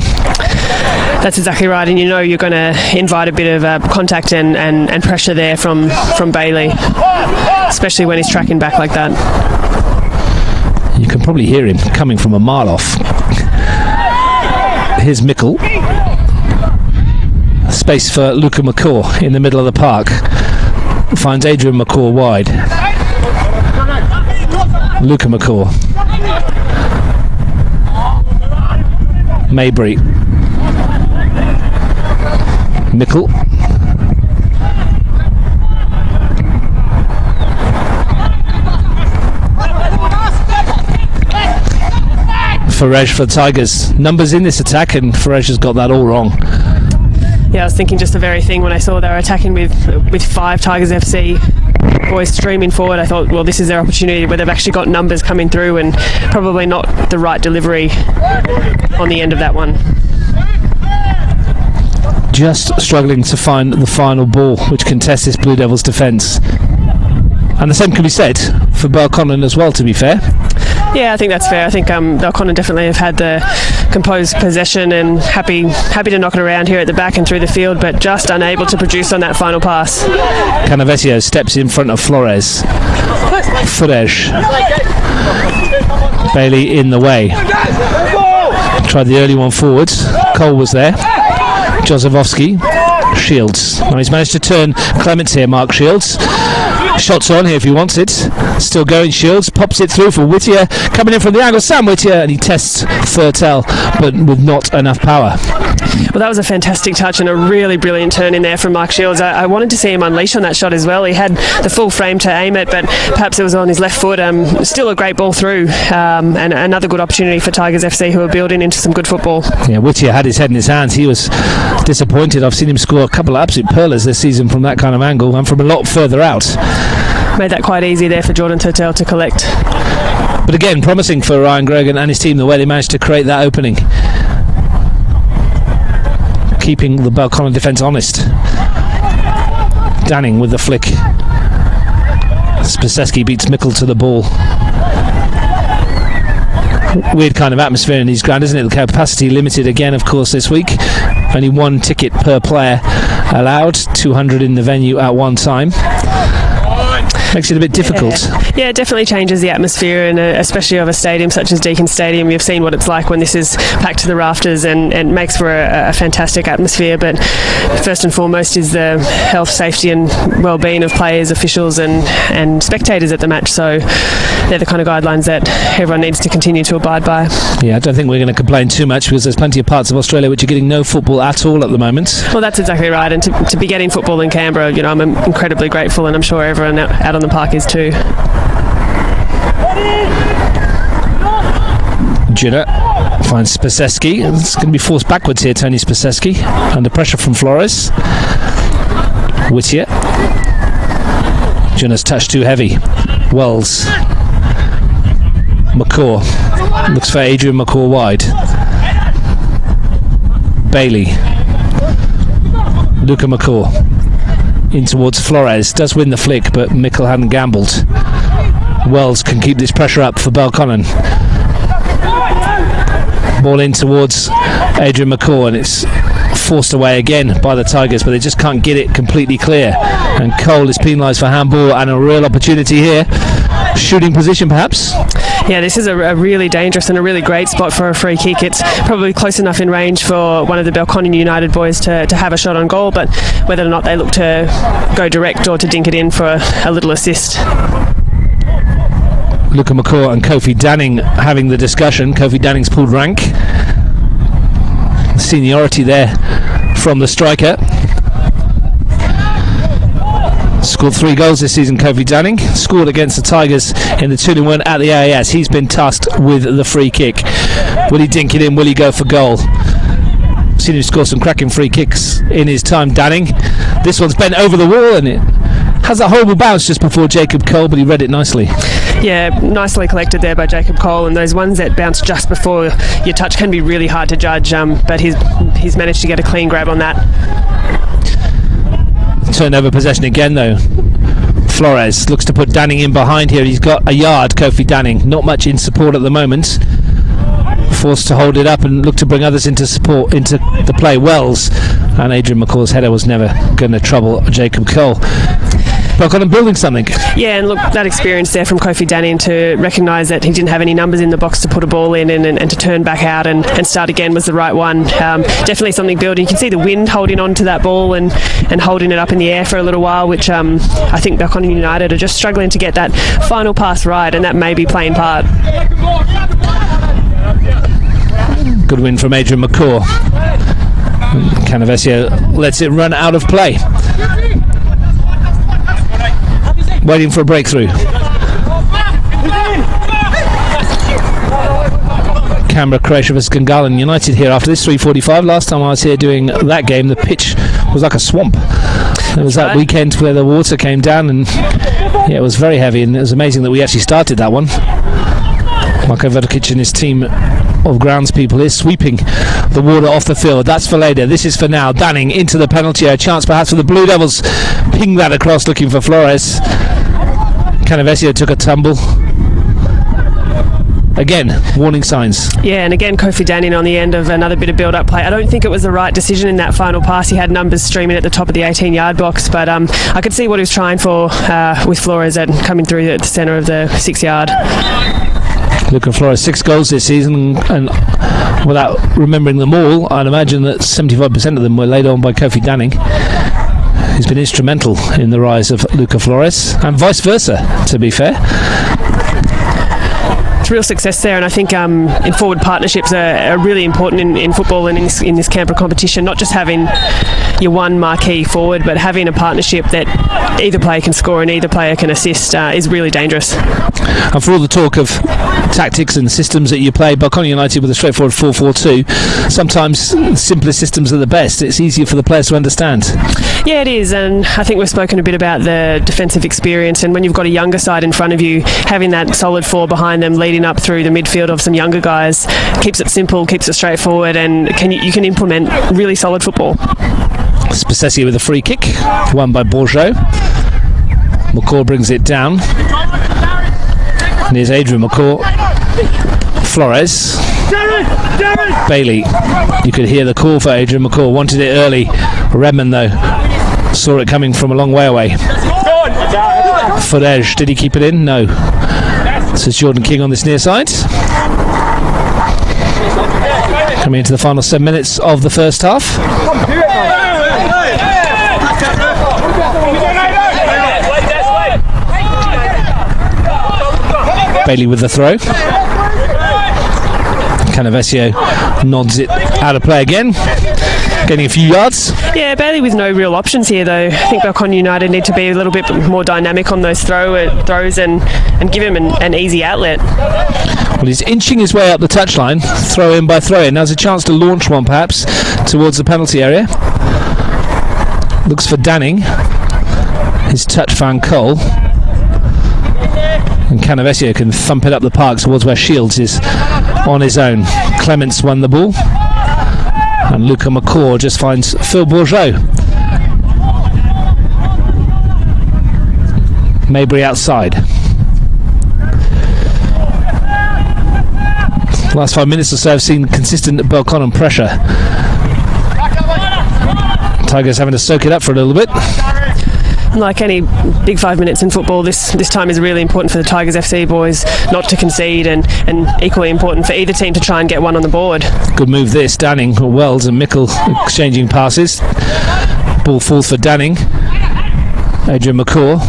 That's exactly right, and you know you're going to invite a bit of contact and pressure there from Bailey, especially when he's tracking back like that. You can probably hear him coming from a mile off. Here's Mickle. Space for Luca McCaw in the middle of the park. Finds Adrian McCaw wide. Luca McCaw. Maybury. Mickle. Ferrej for the Tigers. Numbers in this attack, and Ferrej has got that all wrong. Yeah, I was thinking just the very thing when I saw they were attacking with 5 Tigers FC boys streaming forward. I thought, well, this is their opportunity where they've actually got numbers coming through, and probably not the right delivery on the end of that one. Just struggling to find the final ball which contests this Blue Devils defence. And the same can be said for Belconnen as well, to be fair. Yeah, I think that's fair. I think Belconnen definitely have had the composed possession and happy to knock it around here at the back and through the field, but just unable to produce on that final pass. Canavesio steps in front of Flores. Ferrej. Bailey in the way. Tried the early one forwards. Cole was there. Jozefowski. Shields. Now he's managed to turn Clements here, Mark Shields. Shots on here if he wants it. Still going, Shields pops it through for Whittier, coming in from the angle, Sam Whittier, and he tests Thurtell, but with not enough power. Well, that was a fantastic touch and a really brilliant turn in there from Mark Shields. I wanted to see him unleash on that shot as well. He had the full frame to aim it, but perhaps it was on his left foot. Still a great ball through, and another good opportunity for Tigers FC, who are building into some good football. Yeah, Whittier had his head in his hands. He was disappointed. I've seen him score a couple of absolute pearlers this season from that kind of angle and from a lot further out. Made that quite easy there for Jordan Thurtell to collect. But again, promising for Ryan Grogan and his team the way they managed to create that opening, keeping the Belconnen defence honest. Danning with the flick. Spiseski beats Mickle to the ball. Weird kind of atmosphere in these grounds, isn't it? The capacity limited again, of course, this week. Only one ticket per player allowed, 200 in the venue at one time. Makes it a bit difficult. Yeah, it definitely changes the atmosphere, and especially of a stadium such as Deakin Stadium. You've seen what it's like when this is packed to the rafters, and makes for a fantastic atmosphere. But first and foremost is the health, safety and well-being of players, officials and spectators at the match. So they're the kind of guidelines that everyone needs to continue to abide by. Yeah, I don't think we're going to complain too much, because there's plenty of parts of Australia which are getting no football at all at the moment. Well, that's exactly right, and to be getting football in Canberra, I'm incredibly grateful, and I'm sure everyone out on the park is too. Jenner finds Spiseski. It's going to be forced backwards here, Tony Spiseski, under pressure from Flores. Whittier. Jenner's touch too heavy. Wells. McCaw. Looks for Adrian McCaw wide. Bailey. Luca McCaw. In towards Flores. Does win the flick, but Mickle hadn't gambled. Wells can keep this pressure up for Belconnen. Ball in towards Adrian McCaw, and it's forced away again by the Tigers, but they just can't get it completely clear. And Cole is penalised for handball, and a real opportunity here. Shooting position, perhaps? Yeah, this is a really dangerous and a really great spot for a free kick. It's probably close enough in range for one of the Belconnen United boys to have a shot on goal, but whether or not they look to go direct or to dink it in for a little assist. Luca McCaw and Kofi Danning having the discussion. Kofi Danning's pulled rank. Seniority there from the striker. Scored 3 goals this season, Kofi Danning. Scored against the Tigers in the 2-1 at the AAS. He's been tasked with the free kick. Will he dink it in? Will he go for goal? Seen him score some cracking free kicks in his time, Danning. This one's bent over the wall, and it has that horrible bounce just before Jacob Cole, but he read it nicely. Yeah, nicely collected there by Jacob Cole, and those ones that bounce just before your touch can be really hard to judge, but he's managed to get a clean grab on that. Turnover possession again, though. Flores looks to put Danning in behind here. He's got a yard, Kofi Danning. Not much in support at the moment. Forced to hold it up and look to bring others into support, into the play. Wells, and Adrian McCaw's header was never going to trouble Jacob Cole. Belconnen building something. Yeah, and look, that experience there from Kofi Danning to recognise that he didn't have any numbers in the box to put a ball in and to turn back out and start again was the right one. Definitely something building. You can see the wind holding on to that ball and holding it up in the air for a little while, which I think Belconnen United are just struggling to get that final pass right, and that may be playing part. Good win from Adrian McCaw. Canavesio lets it run out of play. Waiting for a breakthrough. Canberra, Croatia vs Gungahlin United here after this 3:45. Last time I was here doing that game, the pitch was like a swamp. It was that weekend where the water came down, and yeah, it was very heavy, and it was amazing that we actually started that one. Marko Vodkic and his team of groundspeople is sweeping the water off the field. That's for later. This is for now. Danning into the penalty area. Chance perhaps for the Blue Devils. Ping that across looking for Flores. Canavesio took a tumble. Again, warning signs. Yeah, and again, Kofi Danning on the end of another bit of build-up play. I don't think it was the right decision in that final pass. He had numbers streaming at the top of the 18-yard box, but I could see what he was trying for with Flores coming through at the centre of the 6-yard. Luca Flores, 6 goals this season, and without remembering them all, I'd imagine that 75% of them were laid on by Kofi Danning. He's been instrumental in the rise of Luca Flores, and vice versa, to be fair. real success there, and I think in forward partnerships are really important in football and in this Canberra competition. Not just having your one marquee forward, but having a partnership that either player can score and either player can assist is really dangerous. And for all the talk of tactics and systems that you play, Belconnen United with a straightforward 4-4-2, sometimes simplest systems are the best. It's easier for the players to understand. Yeah, it is, and I think we've spoken a bit about the defensive experience, and when you've got a younger side in front of you, having that solid four behind them leading up through the midfield of some younger guys keeps it simple, keeps it straightforward, and you can implement really solid football. Spasessi with a free kick, won by Bourgeot. McCaw brings it down. And here's Adrian McCaw. Flores. Bailey. You could hear the call for Adrian McCaw. Wanted it early. Redmond, though, saw it coming from a long way away. Flores. Did he keep it in? No. This is Jordan King on this near side. Coming into the final 7 minutes of the first half. Bailey with the throw. Canavesio nods it out of play again, getting a few yards. Yeah, Bailey with no real options here though. I think Belconnen United need to be a little bit more dynamic on those throws and give him an easy outlet. Well, he's inching his way up the touchline, throw in by throw in. Now's a chance to launch one perhaps towards the penalty area. Looks for Danning. His touch found Cole. And Canavesio can thump it up the park towards where Shields is on his own. Clements won the ball. And Luca McCaw just finds Phil Bourgeot. Mabry outside. Last 5 minutes or so have seen consistent Belconnen pressure. Tigers having to soak it up for a little bit. Like any big 5 minutes in football, this time is really important for the Tigers FC boys not to concede, and equally important for either team to try and get one on the board. Good move this. Danning, Wells and Mickle exchanging passes. Ball falls for Danning. Adrian McCaw.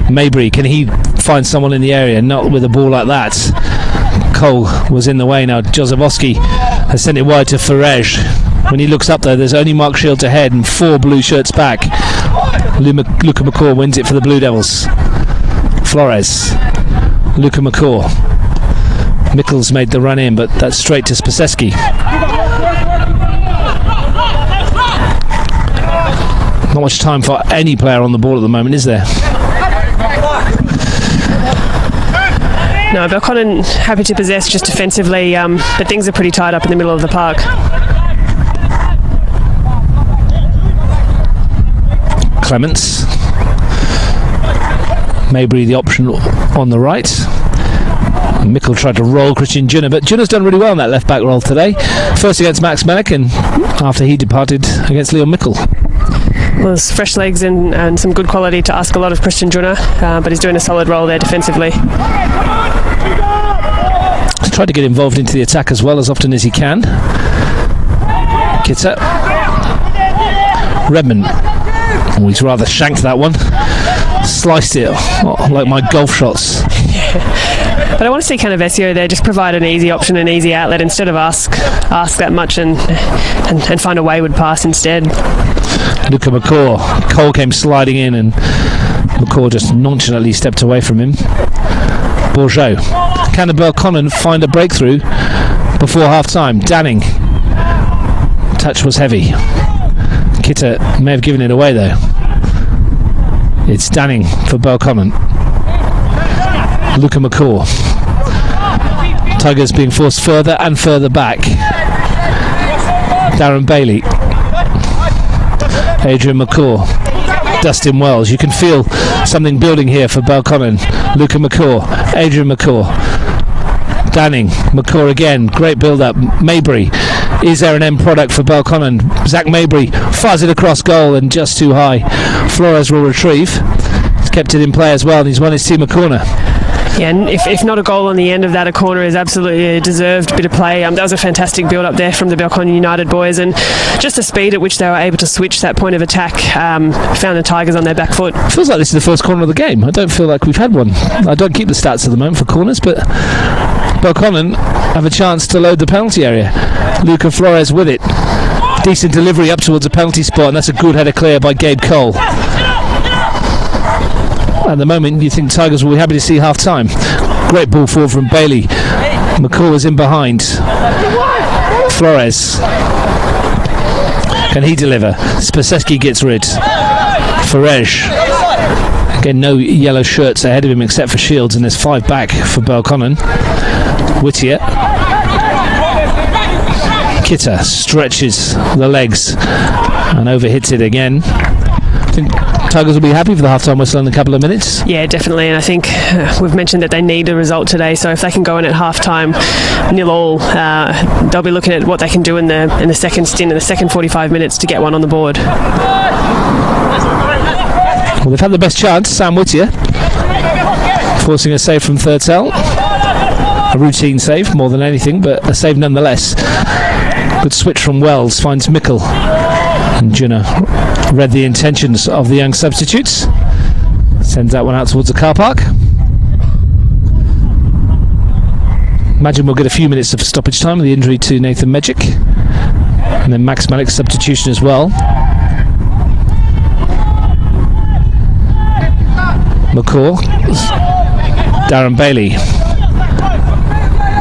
Mabry, can he find someone in the area? Not with a ball like that. Cole was in the way now. Jozefowski has sent it wide to Farage. When he looks up there, there's only Mark Shields ahead and 4 blue shirts back. Luca McCaw wins it for the Blue Devils. Flores. Luca McCaw. Mickles made the run in, but that's straight to Spasesky. Not much time for any player on the ball at the moment, is there? No, Belconnen happy to possess just defensively, but things are pretty tied up in the middle of the park. Clements. Mabry the option on the right. Mickle tried to roll Christian Junner, but Junner's done really well in that left back role today. First against Max Melick, and after he departed against Leon Mickle. Well, there's fresh legs and some good quality to ask a lot of Christian Junner, but he's doing a solid role there defensively. He's tried to get involved into the attack as well as often as he can. Kitta. Redmond. Oh, he's rather shanked that one. Sliced it like my golf shots. But I want to see Canavesio there just provide an easy option, an easy outlet, instead of ask that much and find a wayward pass instead. Luca McCaw. Cole came sliding in and McCaw just nonchalantly stepped away from him. Bourgeot. Can the Belconnen find a breakthrough before half time? Danning. Touch was heavy. Kitta may have given it away though. It's Danning for Belconnen. Luca McCaw. Tigers being forced further and further back. Darren Bailey. Adrian McCaw. Dustin Wells. You can feel something building here for Belconnen. Luca McCaw. Adrian McCaw. Danning. McCaw again. Great build up. Mabry. Is there an end product for Belconnen? Zach Mabry fires it across goal and just too high. Flores will retrieve. He's kept it in play as well, and he's won his team a corner. Yeah, and if not a goal on the end of that, a corner is absolutely a deserved bit of play. That was a fantastic build up there from the Belconnen United boys, and just the speed at which they were able to switch that point of attack found the Tigers on their back foot. Feels like this is the first corner of the game. I don't feel like we've had one. I don't keep the stats at the moment for corners, but Belconnen have a chance to load the penalty area. Luca Flores with it. Decent delivery up towards a penalty spot, and that's a good header clear by Gabe Cole. At the moment, you think Tigers will be happy to see half-time. Great ball forward from Bailey. McCall is in behind. Flores. Can he deliver? Spaseski gets rid. Farej. Again, no yellow shirts ahead of him except for Shields, and there's 5 back for Belconnen. Whittier. Kitta stretches the legs and overhits it again. I think Tigers will be happy for the half-time whistle in a couple of minutes. Yeah, definitely, and I think we've mentioned that they need a result today, so if they can go in at half-time 0-0, they'll be looking at what they can do in the second stint, in the second 45 minutes to get one on the board. Well, they've had the best chance, Sam Whittier, forcing a save from third cell. A routine save more than anything, but a save nonetheless. Good switch from Wells, finds Mickle. And Junna read the intentions of the young substitutes. Sends that one out towards the car park. Imagine we'll get a few minutes of stoppage time with the injury to Nathan Medjic. And then Max Malik's substitution as well. McCaw. Darren Bailey.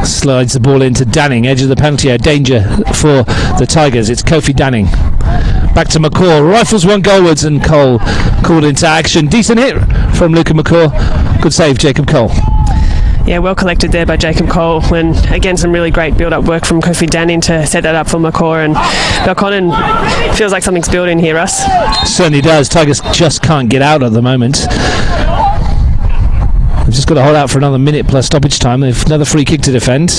Slides the ball into Danning, edge of the penalty area. Danger for the Tigers. It's Kofi Danning. Back to McCaw. Rifles one goalwards, and Cole called into action. Decent hit from Luca McCaw. Good save, Jacob Cole. Yeah, well collected there by Jacob Cole, and again some really great build-up work from Kofi Danning to set that up for McCaw. And Belconnen feels like something's building here, Russ. Certainly does. Tigers just can't get out at the moment. They've just got to hold out for another minute plus stoppage time. They've another free kick to defend.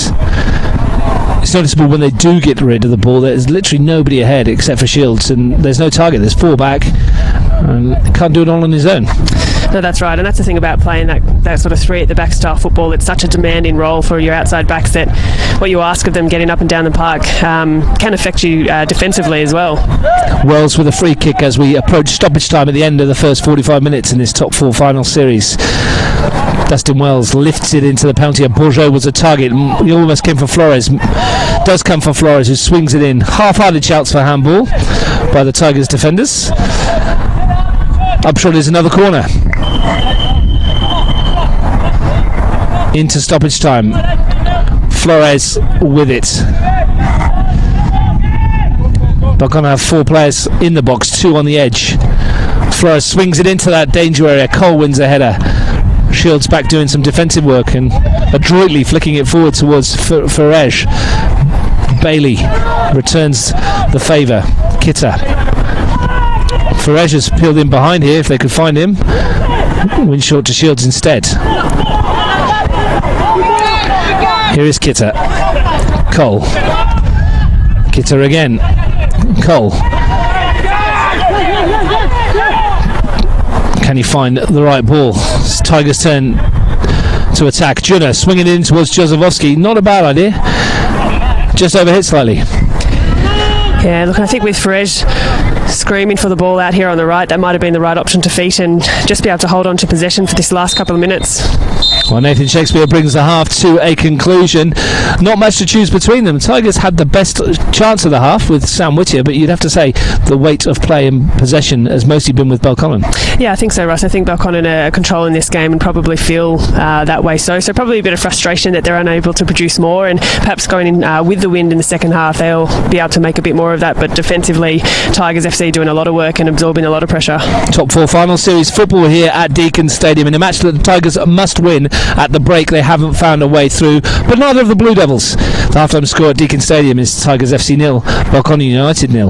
It's noticeable when they do get rid of the ball, there's literally nobody ahead except for Shields, and there's no target. There's 4 back, and he can't do it all on his own. No, that's right, and that's the thing about playing that sort of 3 at the back style football. It's such a demanding role for your outside backs that what you ask of them getting up and down the park can affect you defensively as well. Wells with a free kick as we approach stoppage time at the end of the first 45 minutes in this top 4 final series. Dustin Wells lifts it into the penalty, and Bourgeot was a target. He almost came for Flores. Does come for Flores, who swings it in. Half-hearted shouts for handball by the Tigers defenders. Upshot is another corner. Into stoppage time. Flores with it. Belconnen have 4 players in the box, 2 on the edge. Flores swings it into that danger area. Cole wins a header. Shields back doing some defensive work and adroitly flicking it forward towards Farej. Bailey returns the favour. Kitta. Farej has peeled in behind here if they could find him. Wins short to Shields instead. Here is Kitta. Cole. Kitta again. Cole. Can he find the right ball? It's Tigers' turn to attack. Junna swinging in towards Jozefowski. Not a bad idea. Just overhit slightly. Yeah, look, I think with Farej screaming for the ball out here on the right, that might have been the right option to feet and just be able to hold on to possession for this last couple of minutes. Well, Nathan Shakespeare brings the half to a conclusion. Not much to choose between them. Tigers had the best chance of the half with Sam Whittier, but you'd have to say the weight of play and possession has mostly been with Belconnen. Yeah, I think so, Russ. I think Belconnen are controlling this game and probably feel that way. So probably a bit of frustration that they're unable to produce more, and perhaps going in with the wind in the second half, they'll be able to make a bit more of that. But defensively, Tigers FC doing a lot of work and absorbing a lot of pressure. Top 4 final series football here at Deakin Stadium in a match that the Tigers must win. At the break, they haven't found a way through, but neither of the Blue Devils. The halftime score at Deakin Stadium is Tigers FC 0, Belconnen United 0.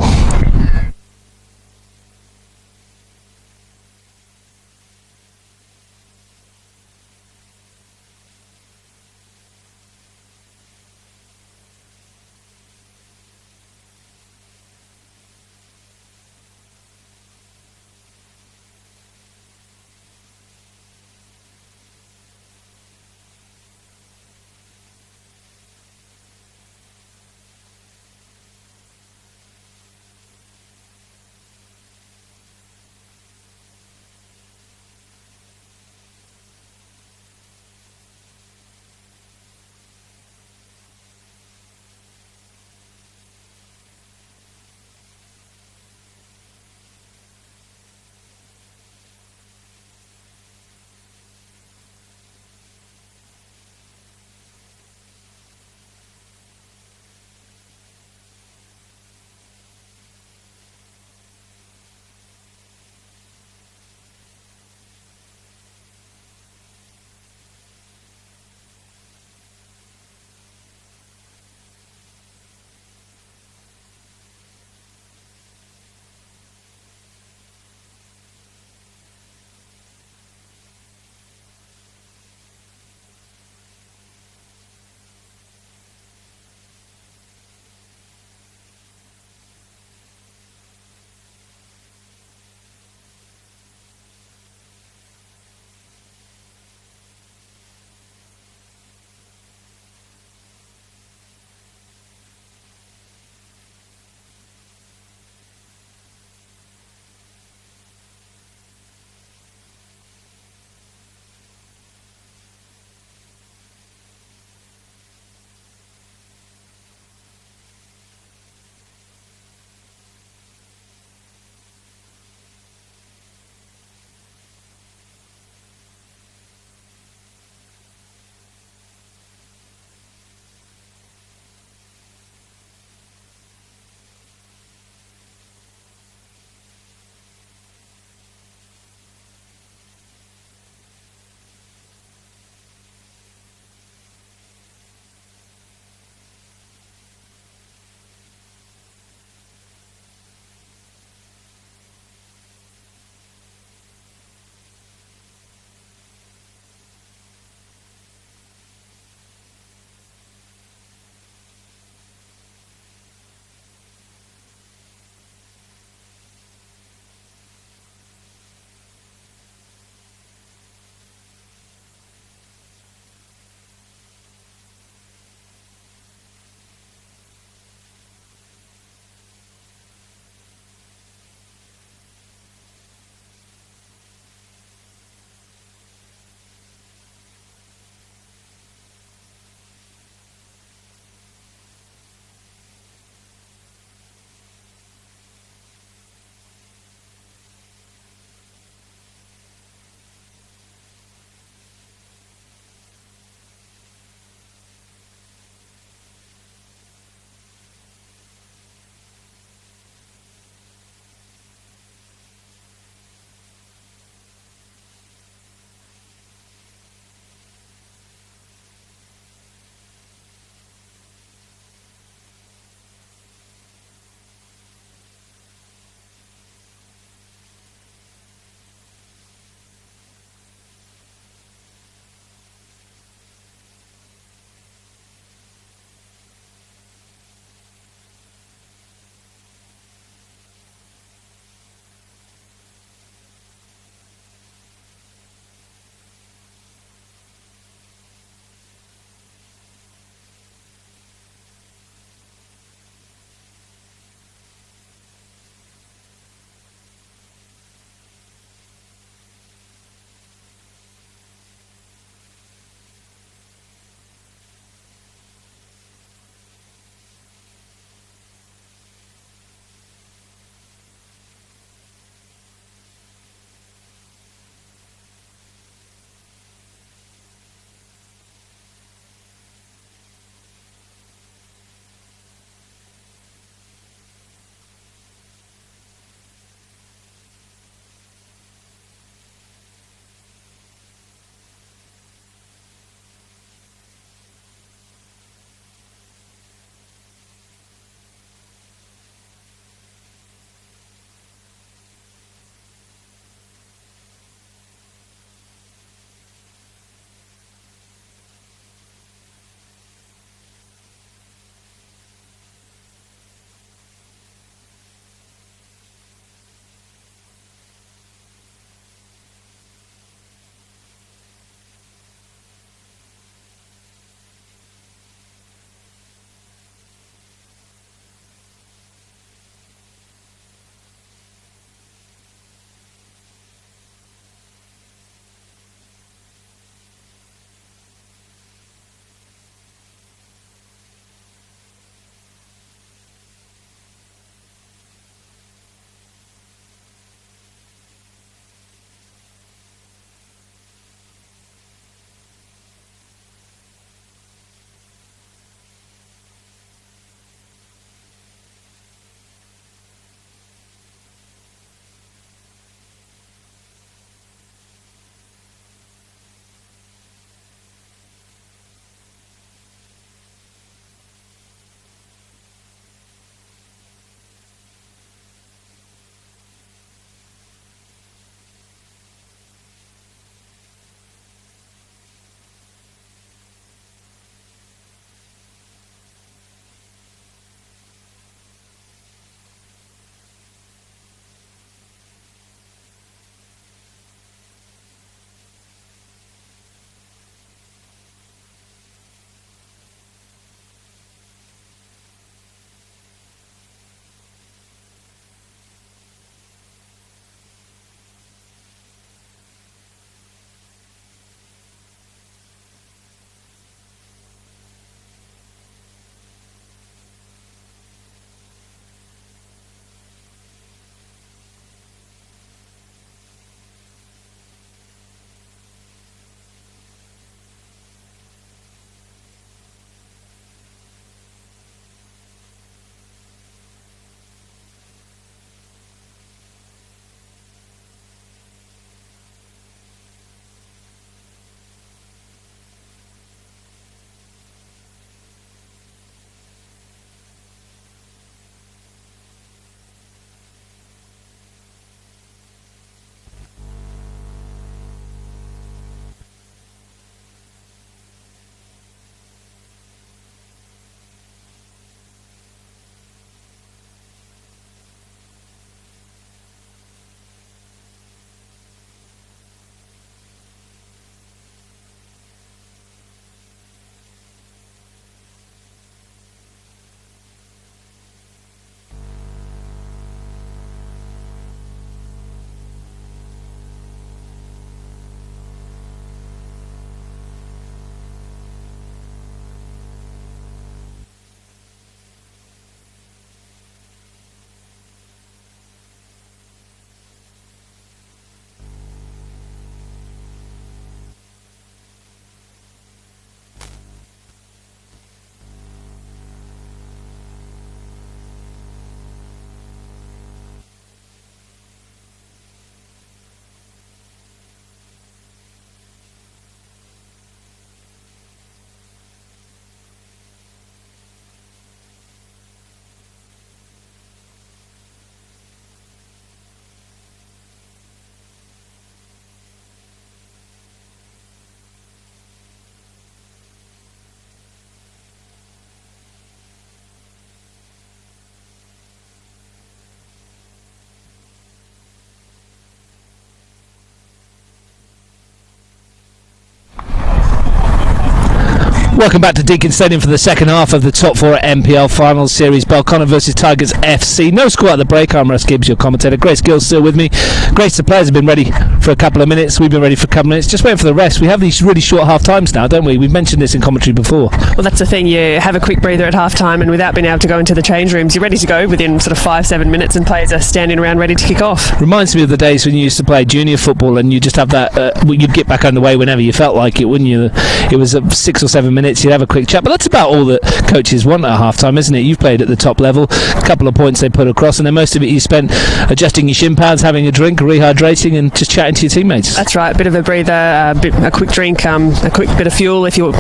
Welcome back to Deakin Stadium for the second half of the top four NPL Finals Series. Belconnen versus Tigers FC. No score at the break. I'm Russ Gibbs, your commentator. Grace Gill's still with me. Grace, the players have been ready for a couple of minutes. We've been ready for a couple of minutes. Just waiting for the rest. We have these really short half times now, don't we? We've mentioned this in commentary before. Well, that's the thing. You have a quick breather at half time, and without being able to go into the change rooms, you're ready to go within sort of 5-7 minutes, and players are standing around ready to kick off. Reminds me of the days when you used to play junior football and you just have that, you'd get back underway whenever you felt like it, wouldn't you? It was 6 or 7 minutes, you'd have a quick chat. But that's about all that coaches want at half time, isn't it? You've played at the top level, a couple of points they put across, and then most of it you spent adjusting your shin pads, having a drink, rehydrating, and just chatting to your teammates. That's right, a bit of a breather, a quick drink, a quick bit of fuel if you're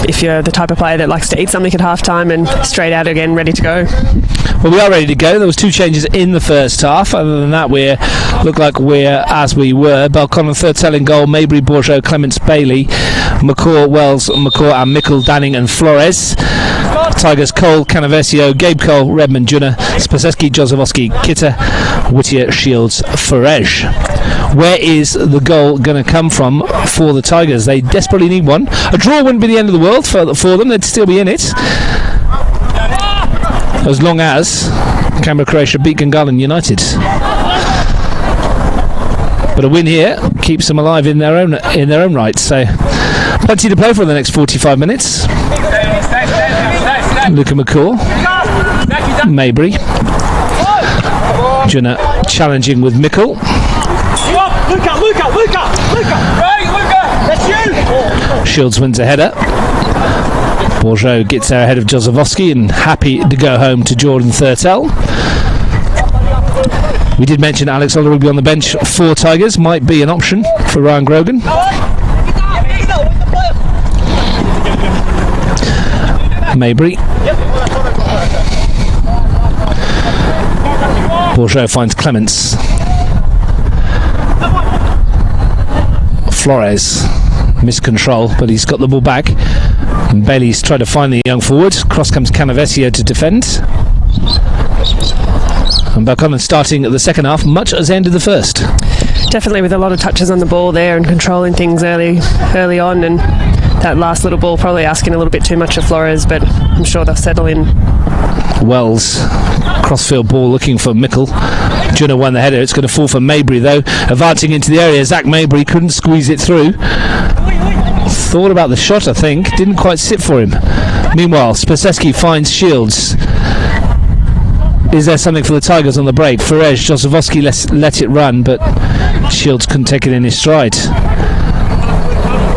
the type of player that likes to eat something at half time, and straight out again, ready to go. Well, we are ready to go. There was 2 changes in the first half. Other than that, we look like we're as we were. Belconnen third in goal, Mabry, Bourgeot, Clements, Bailey, McCaw, Wells, McCaw, and Mickle, Danning and Flores. Tigers, Cole, Canavesio, Gabe Cole, Redmond, Junna, Spaseski, Jozowski, Kitta, Whittier, Shields, Farej. Where is the goal going to come from for the Tigers? They desperately need one. A draw wouldn't be the end of the world for them. They'd still be in it, as long as Canberra Croatia beat Gungahlin United. But a win here keeps them alive in their own right. So plenty to play for in the next 45 minutes. Luca McCaw, Mabry, Junna challenging with Mickle. Shields wins a header. Bourgeot gets there ahead of Jozowski and happy to go home to Jordan Thurtell. We did mention Alex Oliver will be on the bench for Tigers. Might be an option for Ryan Grogan. Mabry. Bourgeot finds Clements. Flores. Miscontrol, but he's got the ball back. And Bailey's tried to find the young forward. Cross comes Canavesio to defend. And Belconnen starting at the second half, much as the end of the first. Definitely with a lot of touches on the ball there and controlling things early on, and that last little ball probably asking a little bit too much of Flores, but I'm sure they'll settle in. Wells, crossfield ball looking for Mickle. Junna won the header. It's going to fall for Mabry though. Advancing into the area, Zach Mabry couldn't squeeze it through. Thought about the shot, I think. Didn't quite sit for him. Meanwhile, Spaseski finds Shields. Is there something for the Tigers on the break? Farej, Jozowski let it run, but Shields couldn't take it in his stride.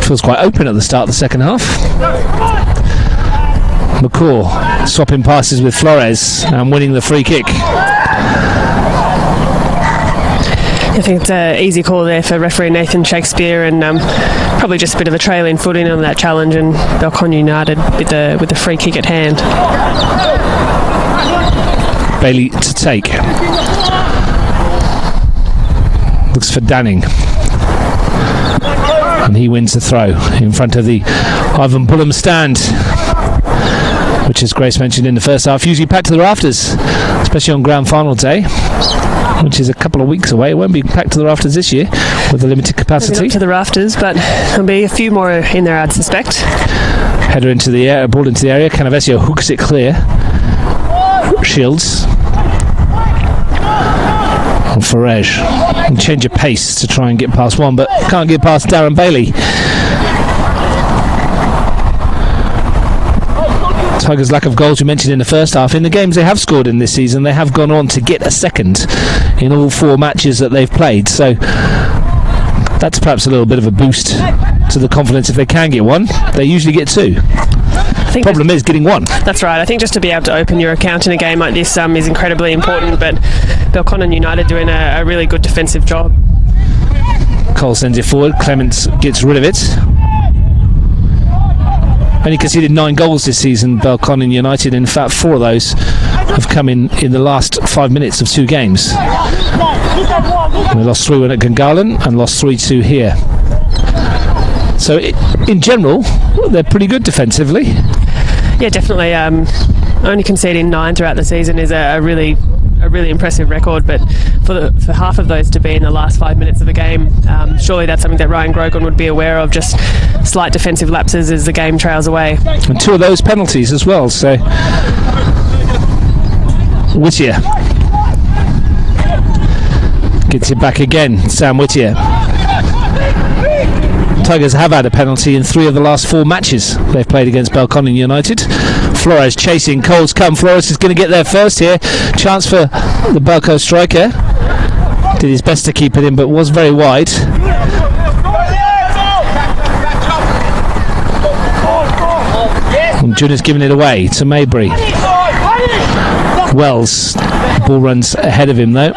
Feels quite open at the start of the second half. McCaw swapping passes with Flores and winning the free kick. I think it's an easy call there for referee Nathan Shakespeare, and probably just a bit of a trailing footing on that challenge, and Belconnen United with the free kick at hand. Bailey to take. Looks for Danning. And he wins the throw in front of the Ivan Pullum stand, which, as Grace mentioned in the first half, usually packed to the rafters, especially on grand final day, which is a couple of weeks away. It won't be packed to the rafters this year with a limited capacity. Maybe not to the rafters, but there'll be a few more in there, I'd suspect. Header into the air, ball into the area. Canavesio hooks it clear. Shields. And Farej. And change of pace to try and get past one, but can't get past Darren Bailey. Tigers' lack of goals you mentioned in the first half. In the games they have scored in this season, they have gone on to get a second in all 4 matches that they've played. So that's perhaps a little bit of a boost to the confidence if they can get one. They usually get 2. The problem is getting 1. That's right. I think just to be able to open your account in a game like this is incredibly important, but Belconnen United doing a really good defensive job. Cole sends it forward. Clements gets rid of it. Only conceded 9 goals this season, Belconnen United. In fact, 4 of those have come in the last 5 minutes of 2 games. They lost 3-1 at Gungahlin and lost 3-2 here. So in general, they're pretty good defensively. Yeah, definitely. Only conceding 9 throughout the season is a really a really impressive record, but for half of those to be in the last 5 minutes of the game, surely that's something that Ryan Grogan would be aware of, just slight defensive lapses as the game trails away. And 2 of those penalties as well, so Whittier gets it back again. Sam Whittier. Tigers have had a penalty in 3 of the last 4 matches they've played against Belconnen United. Flores chasing, Cole's come, Flores is going to get there first here. Chance for the Belco striker. Did his best to keep it in, but was very wide. And Junior's giving it away to Maybury. Wells, ball runs ahead of him though.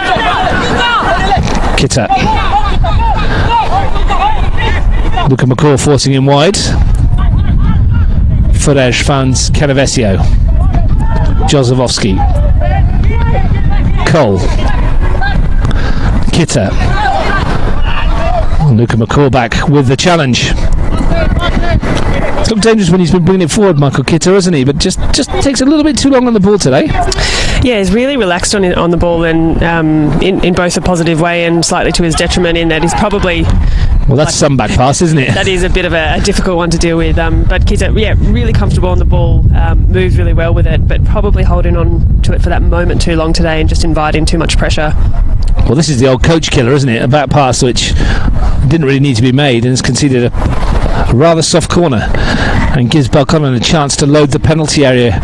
Kitta. Luca McCaw forcing him wide. Furej finds Canavesio. Jozefowski. Cole. Kitta. Luca McCaw back with the challenge. It's looked dangerous when he's been bringing it forward, Michael Kitta, hasn't he? But just takes a little bit too long on the ball today. Yeah, he's really relaxed on the ball, and in both a positive way and slightly to his detriment, in that he's probably... Well, that's some back pass, isn't it? That is a bit of a difficult one to deal with. But Kitta, really comfortable on the ball, moves really well with it, but probably holding on to it for that moment too long today and just inviting too much pressure. Well, this is the old coach killer, isn't it? A back pass which didn't really need to be made and has conceded a rather soft corner and gives Belconnen a chance to load the penalty area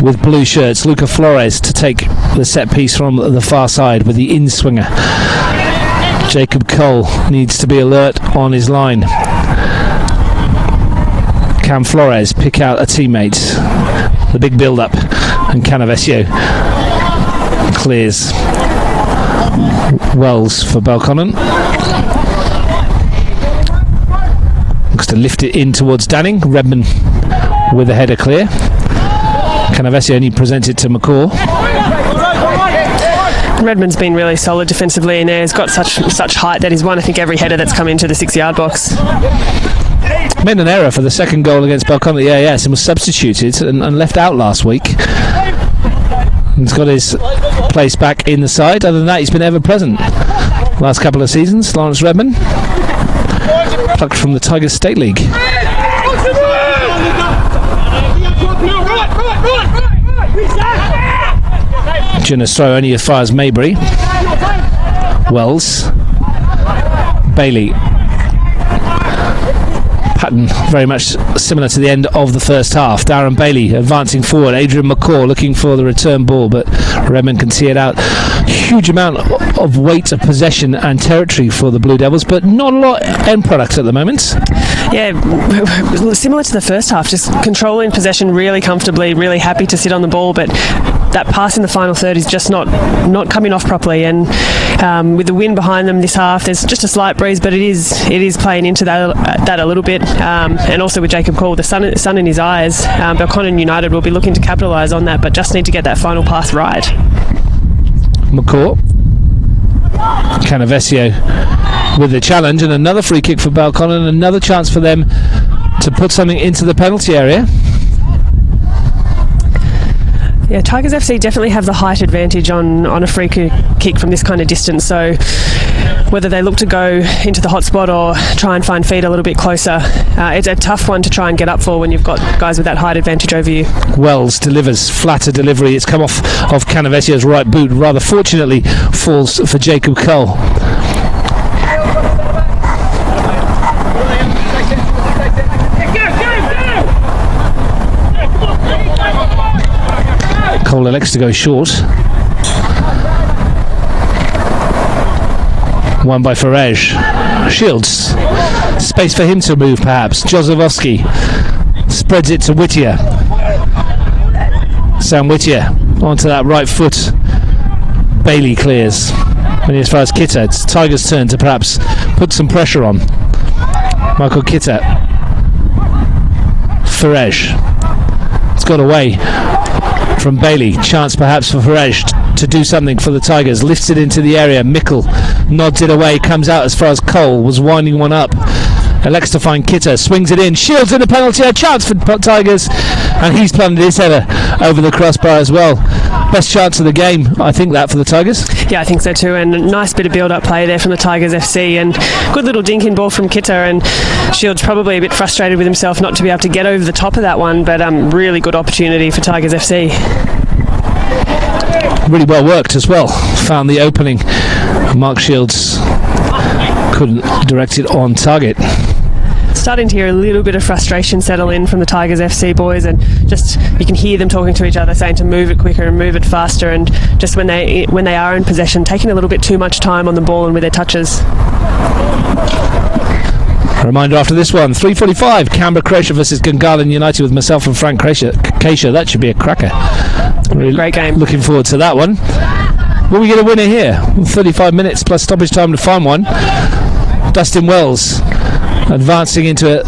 with blue shirts. Luca Flores to take the set piece from the far side with the in-swinger. Jacob Cole needs to be alert on his line. Can Flores pick out a teammate? The big build-up, and Canavesio clears. Wells for Belconnen. Looks to lift it in towards Danning. Redman with a header clear. Canavesio only presents it to McCaw. Redmond's been really solid defensively in there. He's got such height that he's won, I think, every header that's come into the 6-yard box. Made an error for the second goal against Belconnen at the AIS and was substituted and left out last week. He's got his place back in the side. Other than that, he's been ever present last couple of seasons. Lawrence Redmond, plucked from the Tigers State League. Jonas throw only as far as Maybury. Wells. Bailey. Pattern very much similar to the end of the first half. Darren Bailey advancing forward. Adrian McCaw looking for the return ball, but Redmond can see it out. Huge amount of weight of possession and territory for the Blue Devils, but not a lot end product at the moment. Yeah, similar to the first half, just controlling possession really comfortably, really happy to sit on the ball, but that pass in the final third is just not coming off properly. And with the wind behind them this half, there's just a slight breeze, but it is playing into that a little bit. And also with Jacob Cole, the sun in his eyes, Belconnen United will be looking to capitalise on that, but just need to get that final pass right. McCaw. Canavesio with the challenge, and another free kick for Belconnen, another chance for them to put something into the penalty area. Yeah, Tigers FC definitely have the height advantage on a free kick from this kind of distance, so whether they look to go into the hot spot or try and find feet a little bit closer, it's a tough one to try and get up for when you've got guys with that height advantage over you. Wells delivers, flatter delivery, it's come off of Canavesio's right boot, rather fortunately falls for Jacob Cole. Cole elects to go short. One by Furej. Shields. Space for him to move, perhaps. Jozefowski spreads it to Whittier. Sam Whittier onto that right foot. Bailey clears. And as far as Kitta, it's Tigers' turn to perhaps put some pressure on. Michael Kitta. Furej. It's got away from Bailey. Chance perhaps for Furej to do something for the Tigers. Lifts it into the area. Mickle nods it away. Comes out as far as Cole. Was winding one up. Elects to find Kitta. Swings it in. Shields in the penalty. A chance for Tigers. And he's planted his header over the crossbar as well. Best chance of the game, I think, that for the Tigers. Yeah, I think so too, and a nice bit of build-up play there from the Tigers FC, and good little dinking ball from Kitta, and Shields probably a bit frustrated with himself not to be able to get over the top of that one, but really good opportunity for Tigers FC. Really well worked as well. Found the opening. Mark Shields couldn't direct it on target. Starting to hear a little bit of frustration settle in from the Tigers FC boys, and just you can hear them talking to each other, saying to move it quicker and move it faster, and just when they are in possession, taking a little bit too much time on the ball and with their touches. A reminder after this one, 3:45, Canberra Croatia versus Gungahlin United with myself and Frank Keisha. That should be a cracker. Really great game. Looking forward to that one. Will we get a winner here? 35 minutes plus stoppage time to find one. Dustin Wells advancing into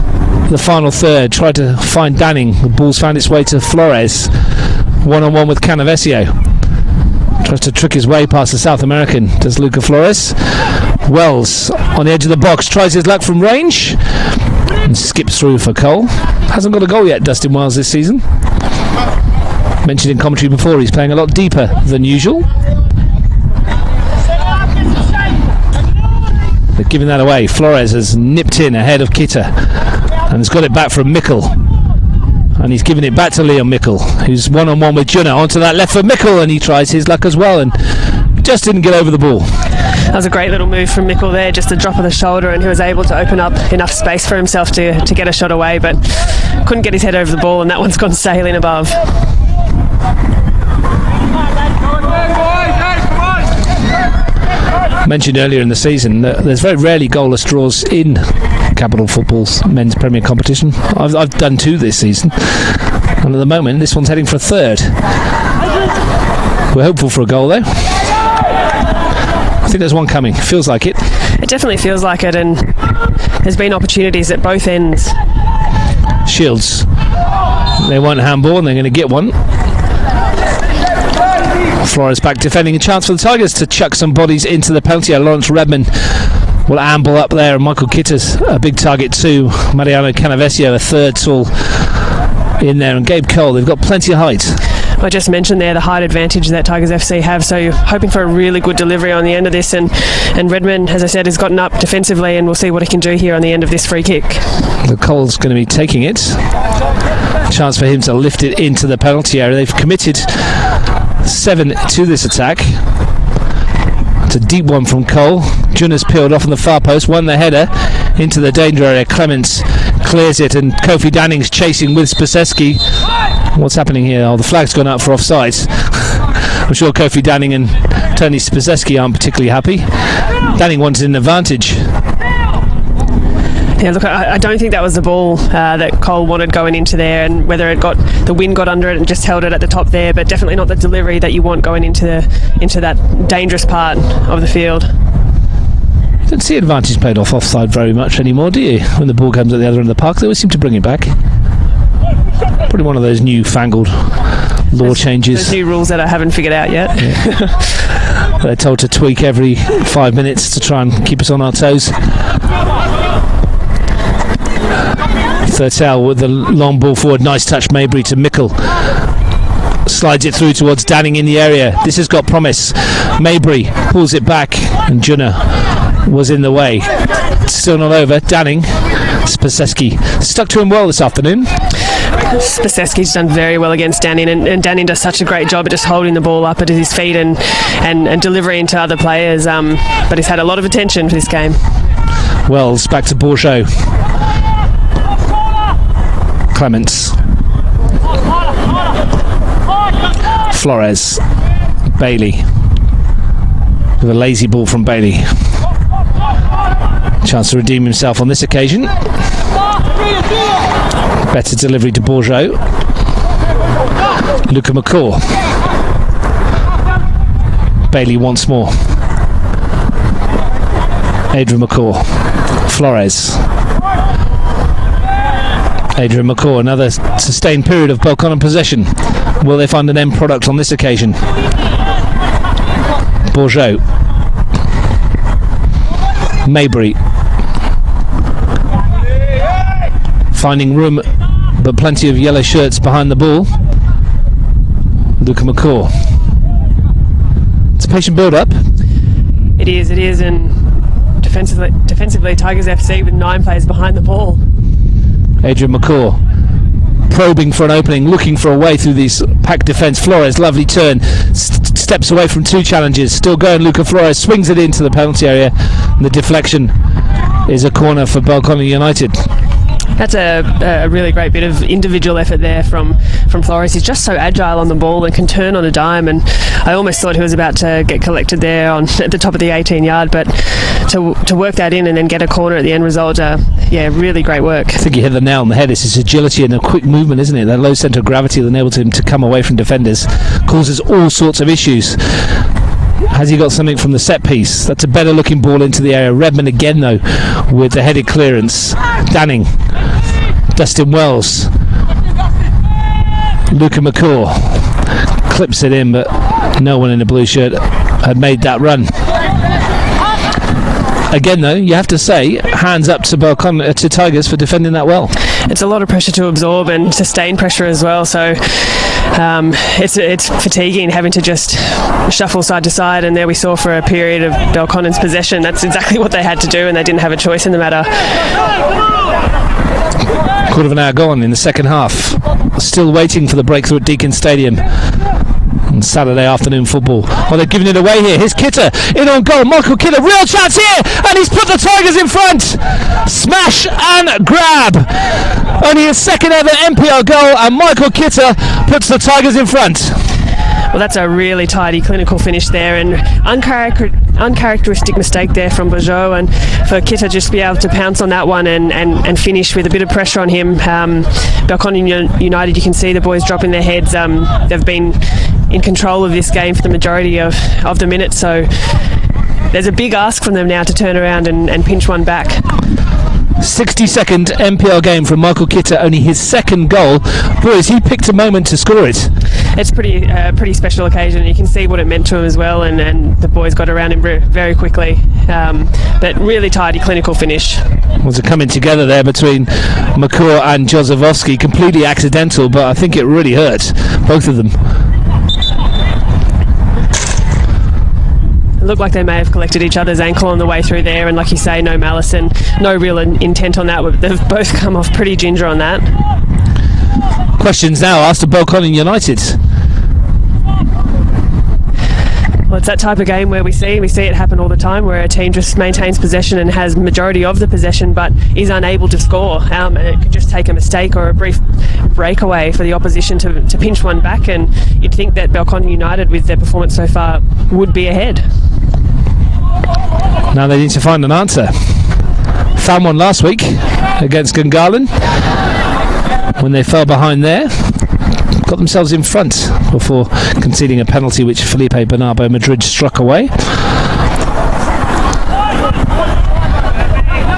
the final third, tried to find Danning. The ball's found its way to Flores. One-on-one with Canavesio. Tries to trick his way past the South American. Does Luca Flores. Wells on the edge of the box, tries his luck from range and skips through for Cole. Hasn't got a goal yet, Dustin Wells, this season. Mentioned in commentary before, he's playing a lot deeper than usual. They're giving that away. Flores has nipped in ahead of Kitta and has got it back from Mickle. And he's giving it back to Liam Mickle, who's one-on-one with Junna. Onto that left for Mickle, and he tries his luck as well and just didn't get over the ball. That was a great little move from Mickle there, just a drop of the shoulder, and he was able to open up enough space for himself to get a shot away, but couldn't get his head over the ball, and that one's gone sailing above. Mentioned earlier in the season that there's very rarely goalless draws in Capital Football's men's Premier competition. I've done 2 this season, and at the moment this one's heading for a 3rd. We're hopeful for a goal though. I think there's one coming. Feels like it. It definitely feels like it, and there's been opportunities at both ends. Shields, they want a handball and they're going to get one. Flores back defending, a chance for the Tigers to chuck some bodies into the penalty area. Lawrence Redmond will amble up there, and Michael Kitta's a big target too. Mariano Canavesio, a 3rd tall in there, and Gabe Cole. They've got plenty of height. I just mentioned there the height advantage that Tigers FC have, so you're hoping for a really good delivery on the end of this, and Redmond, as I said, has gotten up defensively, and we'll see what he can do here on the end of this free kick. The Cole's going to be taking it. Chance for him to lift it into the penalty area. They've committed 7 to this attack. It's a deep one from Cole. Junna's peeled off on the far post, won the header into the danger area. Clements clears it, and Kofi Danning's chasing with Spaseski. What's happening here? Oh, the flag's gone up for offside. I'm sure Kofi Danning and Tony Spaseski aren't particularly happy. Danning wanted an advantage. Yeah, look, I don't think that was the ball that Cole wanted going into there, and whether the wind got under it and just held it at the top there, but definitely not the delivery that you want going into that dangerous part of the field. You don't see advantage played off offside very much anymore, do you? When the ball comes at the other end of the park, they always seem to bring it back. Probably one of those newfangled law changes. Those new rules that I haven't figured out yet. Yeah. They're told to tweak every 5 minutes to try and keep us on our toes. Thurtell with the long ball forward. Nice touch, Maybury to Mickle. Slides it through towards Danning in the area. This has got promise. Maybury pulls it back, and Junna was in the way. Still not over. Danning. Spaseski stuck to him well this afternoon. Spaseski's done very well against Danning, and Danning does such a great job at just holding the ball up at his feet and delivering to other players, but he's had a lot of attention for this game. Wells back to Bourgeot. Clements. Flores. Bailey. With a lazy ball from Bailey. Chance to redeem himself on this occasion. Better delivery to Bourgeot. Luca McCaw. Bailey once more. Adrian McCaw. Flores. Adrian McCaw, another sustained period of Belconnen possession. Will they find an end product on this occasion? Bourgeot. Maybury. Finding room but plenty of yellow shirts behind the ball. Luca McCaw. It's a patient build-up. It is, and defensively, Tigers FC with 9 players behind the ball. Adrian McCaw probing for an opening, looking for a way through these packed defence. Flores, lovely turn, steps away from 2 challenges. Still going, Luca Flores swings it into the penalty area, and the deflection is a corner for Belconnen United. That's a really great bit of individual effort there from Flores. He's just so agile on the ball and can turn on a dime, and I almost thought he was about to get collected there at the top of the 18-yard, but to work that in and then get a corner at the end result, really great work. I think you hit the nail on the head. It's his agility and a quick movement, isn't it? That low centre of gravity that enables him to come away from defenders causes all sorts of issues. Has he got something from the set piece? That's a better looking ball into the area. Redmond again though with the headed clearance. Danning, Dustin Wells, Luca McCaw clips it in, but no one in a blue shirt had made that run. Again though, you have to say, hands up to Belconnen, to Tigers for defending that well. It's a lot of pressure to absorb and sustain pressure as well, so it's fatiguing having to just shuffle side to side, and there we saw for a period of Belconnen's possession. That's exactly what they had to do, and they didn't have a choice in the matter. Quarter of an hour gone in the second half. Still waiting for the breakthrough at Deakin Stadium on Saturday afternoon football. Oh, they're giving it away here. Here's Kitter in on goal. Michael Kitter, real chance here, and he's put the Tigers in front. Smash and grab. Only his second ever NPL goal, and Michael Kitter puts the Tigers in front. Well, that's a really tidy clinical finish there, and uncharacteristic mistake there from Beaujeu, and for Kitter just to be able to pounce on that one and finish with a bit of pressure on him. Belconnen United, you can see the boys dropping their heads. They've been in control of this game for the majority of the minutes, so there's a big ask from them now to turn around and pinch one back. 62nd NPL game from Michael Kitter, only his second goal. Boys, he picked a moment to score it. It's pretty special occasion. You can see what it meant to him as well, and the boys got around him very quickly. But really tidy clinical finish. Was a coming together there between McCaw and Jozefowski, completely accidental, but I think it really hurt both of them. Looked like they may have collected each other's ankle on the way through there, and like you say, no malice and no real intent on that. They've both come off pretty ginger on that. Questions now asked of Belconnen United. Well, it's that type of game where we see it happen all the time, where a team just maintains possession and has majority of the possession but is unable to score, and it could just take a mistake or a brief breakaway for the opposition to pinch one back, and you'd think that Belconnen United, with their performance so far, would be ahead. Now they need to find an answer. Found one last week against Gungahlin when they fell behind there. Got themselves in front before conceding a penalty which Felipe Bernardo Madrid struck away.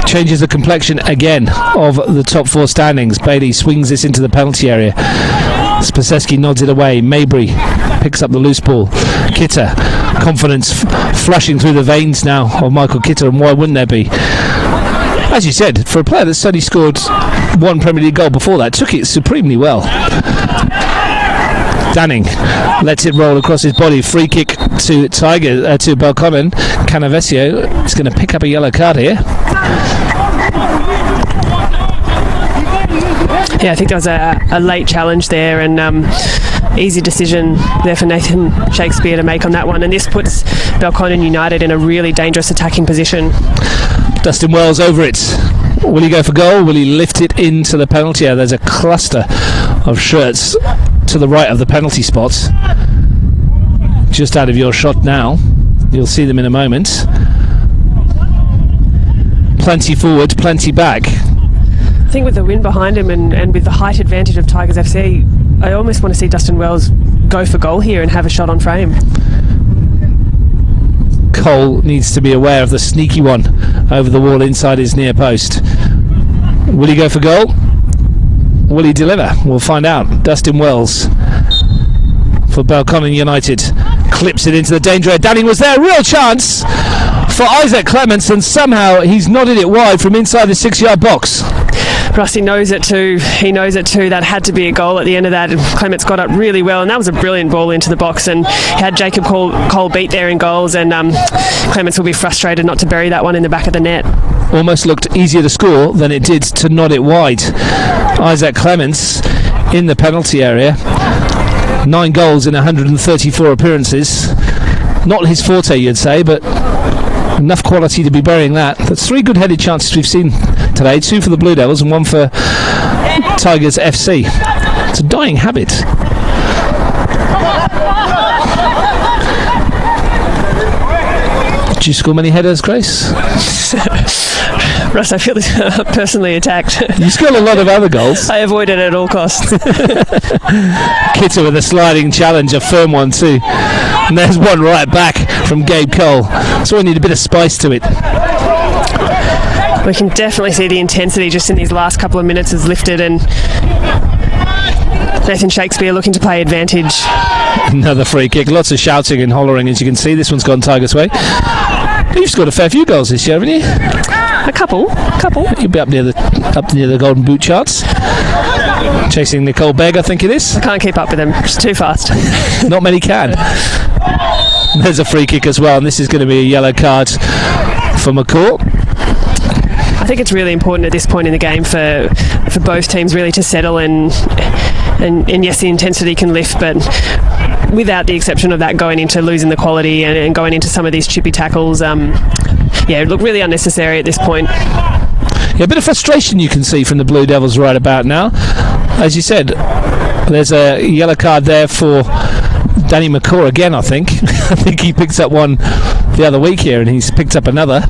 Changes the complexion again of the top 4 standings. Bailey swings this into the penalty area. Spaseski nods it away. Mabry picks up the loose ball. Kitter, confidence flushing through the veins now of Michael Kitter, and why wouldn't there be? As you said, for a player that's only scored one Premier League goal before that, took it supremely well. Danning lets it roll across his body. Free kick to to Belconnen. Canavesio is going to pick up a yellow card here. Yeah, I think there was a late challenge there, and easy decision there for Nathan Shakespeare to make on that one, and this puts Belconnen United in a really dangerous attacking position. Dustin Wells over it. Will he go for goal? Will he lift it into the penalty area? There's a cluster of shirts to the right of the penalty spot, just out of your shot now. You'll see them in a moment. Plenty forward, plenty back. I think with the wind behind him and with the height advantage of Tigers FC, I almost want to see Dustin Wells go for goal here and have a shot on frame. Cole needs to be aware of the sneaky one over the wall inside his near post. Will he go for goal? Will he deliver? We'll find out. Dustin Wells for Belconnen United clips it into the danger area. Danning was there, real chance for Isaac Clements, and somehow he's nodded it wide from inside the 6-yard box. Rossi knows it too. He knows it too. That had to be a goal at the end of that. Clements got up really well, and that was a brilliant ball into the box, and had Jacob Cole beat there in goals, and Clements will be frustrated not to bury that one in the back of the net. Almost looked easier to score than it did to nod it wide. Isaac Clements in the penalty area. 9 goals in 134 appearances. Not his forte, you'd say, but enough quality to be burying that. That's 3 good headed chances we've seen today. 2 for the Blue Devils and 1 for Tigers FC. It's a dying habit. Did you score many headers, Grace? Russ, I feel personally attacked. You scored a lot of other goals. I avoided it at all costs. Kitter with a sliding challenge, a firm one too. And there's one right back from Gabe Cole. So we need a bit of spice to it. We can definitely see the intensity just in these last couple of minutes has lifted, and Nathan Shakespeare looking to play advantage. Another free kick. Lots of shouting and hollering, as you can see. This one's gone Tigers' way. You've scored a fair few goals this year, haven't you? A couple. You'll be up near the Golden Boot charts. Chasing Nicole Begg, I think it is. I can't keep up with him. It's too fast. Not many can. There's a free kick as well, and this is going to be a yellow card for McCaw. I think it's really important at this point in the game for both teams really to settle, and yes, the intensity can lift, but without the exception of that going into losing the quality and going into some of these chippy tackles, look really unnecessary at this point. Yeah, a bit of frustration you can see from the Blue Devils right about now. As you said, there's a yellow card there for Danny McCaw again, I think. I think he picked up one the other week here, and he's picked up another.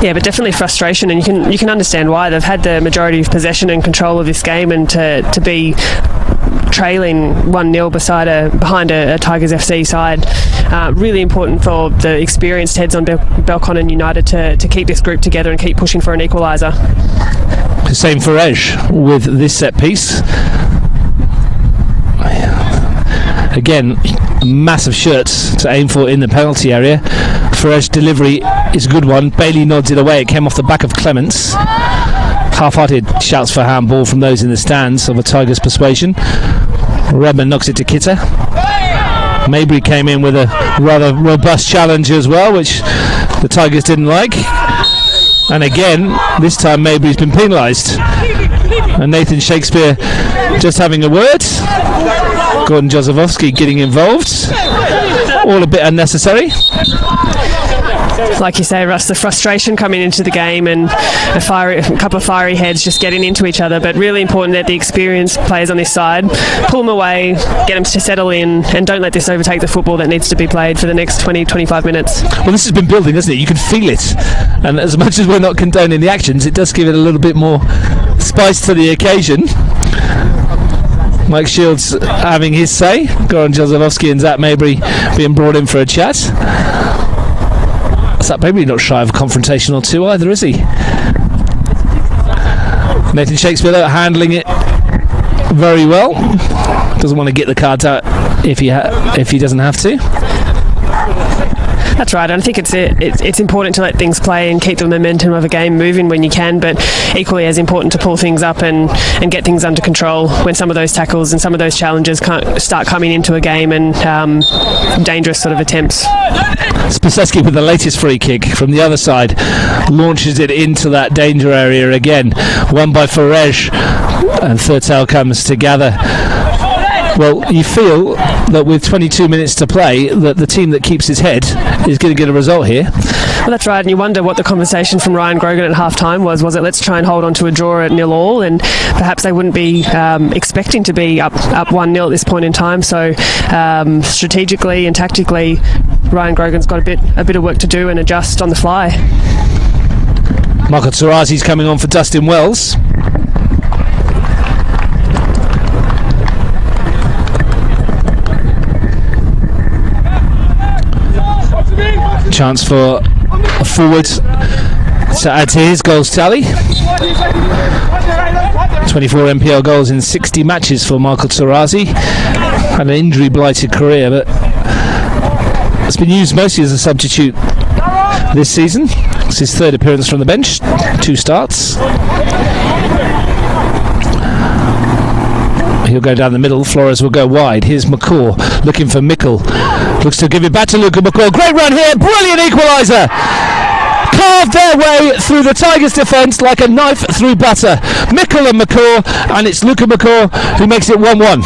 Yeah, but definitely frustration, and you can understand why. They've had the majority of possession and control of this game, and to be trailing 1-0 behind a Tigers FC side, really important for the experienced heads on Belconnen United to keep this group together and keep pushing for an equaliser. Same for Ej with this set piece. Again, massive shirts to aim for in the penalty area. Ferre's delivery is a good one. Bailey nods it away. It came off the back of Clements. Half-hearted shouts for handball from those in the stands of a Tigers persuasion. Redmond knocks it to Kitter. Mabry came in with a rather robust challenge as well, which the Tigers didn't like. And again, this time Mabry's been penalised. And Nathan Shakespeare just having a word. Gordon Jozefowski getting involved. All a bit unnecessary. Like you say, Russ, the frustration coming into the game, and a couple of fiery heads just getting into each other, but really important that the experienced players on this side pull them away, get them to settle in, and don't let this overtake the football that needs to be played for the next 20-25 minutes. Well, this has been building, hasn't it? You can feel it, and as much as we're not condoning the actions, it does give it a little bit more spice to the occasion. Mike Shields having his say, Goran Jozefowski and Zach Mabry being brought in for a chat. Zach Mabry not shy of a confrontation or two either, is he? Nathan Shakespeare though, handling it very well. Doesn't want to get the cards out if he doesn't have to. That's right. I think it's important to let things play and keep the momentum of a game moving when you can, but equally as important to pull things up and get things under control when some of those tackles and some of those challenges can't start coming into a game, and dangerous sort of attempts. Spaseski with the latest free kick from the other side launches it into that danger area again. Won by Ferej, and Thurtell comes to gather. Well, you feel that with 22 minutes to play that the team that keeps his head is going to get a result here. Well, that's right, and you wonder what the conversation from Ryan Grogan at half-time was. Was it, let's try and hold on to a draw at 0-0, and perhaps they wouldn't be expecting to be up 1-0 at this point in time, so strategically and tactically Ryan Grogan's got a bit of work to do and adjust on the fly. Michael Tarazi's coming on for Dustin Wells. Chance for a forward to add to his goals tally. 24 NPL goals in 60 matches for Michael Tarazi. Had an injury blighted career, but it's been used mostly as a substitute this season. It's his third appearance from the bench, 2 starts. He'll go down the middle. Flores will go wide. Here's McCaw looking for Mickle. Looks to give it back to Luka McCaw. Great run here. Brilliant equaliser. Carved their way through the Tigers' defence like a knife through butter. Mickle and McCaw, and it's Luka McCaw who makes it 1-1.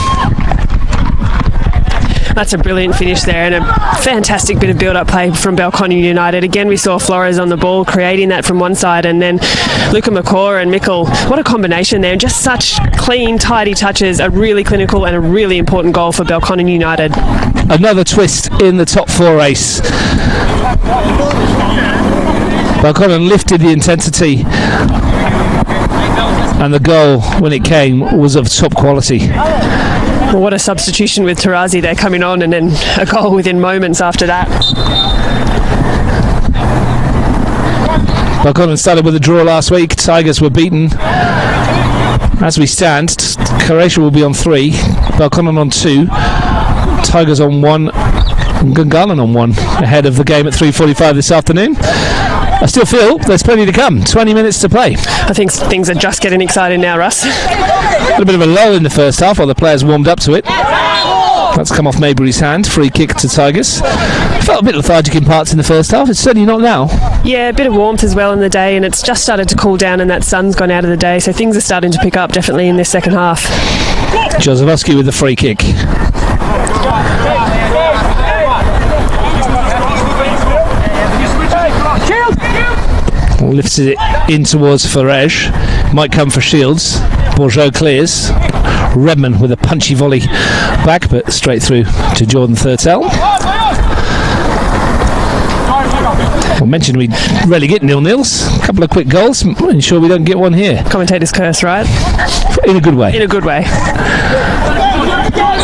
That's a brilliant finish there and a fantastic bit of build-up play from Belconnen United. Again, we saw Flores on the ball creating that from one side, and then Luka McCaw and Mickle. What a combination there. Just such clean, tidy touches. A really clinical and a really important goal for Belconnen United. Another twist in the top 4 race. Belconnen lifted the intensity, and the goal, when it came, was of top quality. Well, what a substitution with Tarazi there coming on, and then a goal within moments after that. Belconnen started with a draw last week. Tigers were beaten. As we stand, Croatia will be on 3, Belconnen on 2, Tigers on 1, and Gungahlin on 1, ahead of the game at 3:45 this afternoon. I still feel there's plenty to come. 20 minutes to play. I think things are just getting exciting now, Russ. A little bit of a lull in the first half while the players warmed up to it. That's come off Maybury's hand. Free kick to Tigers. Felt a bit lethargic in parts in the first half. It's certainly not now. Yeah, a bit of warmth as well in the day, and it's just started to cool down, and that sun's gone out of the day, so things are starting to pick up definitely in this second half. Jozefowski with the free kick. Lifts it in towards Farage. Might come for Shields. Bourgeot clears. Redman with a punchy volley back, but straight through to Jordan Thurtell. I mentioned we rarely get 0-0s. A couple of quick goals. Ensure we don't get one here. Commentator's curse, right? In a good way. In a good way.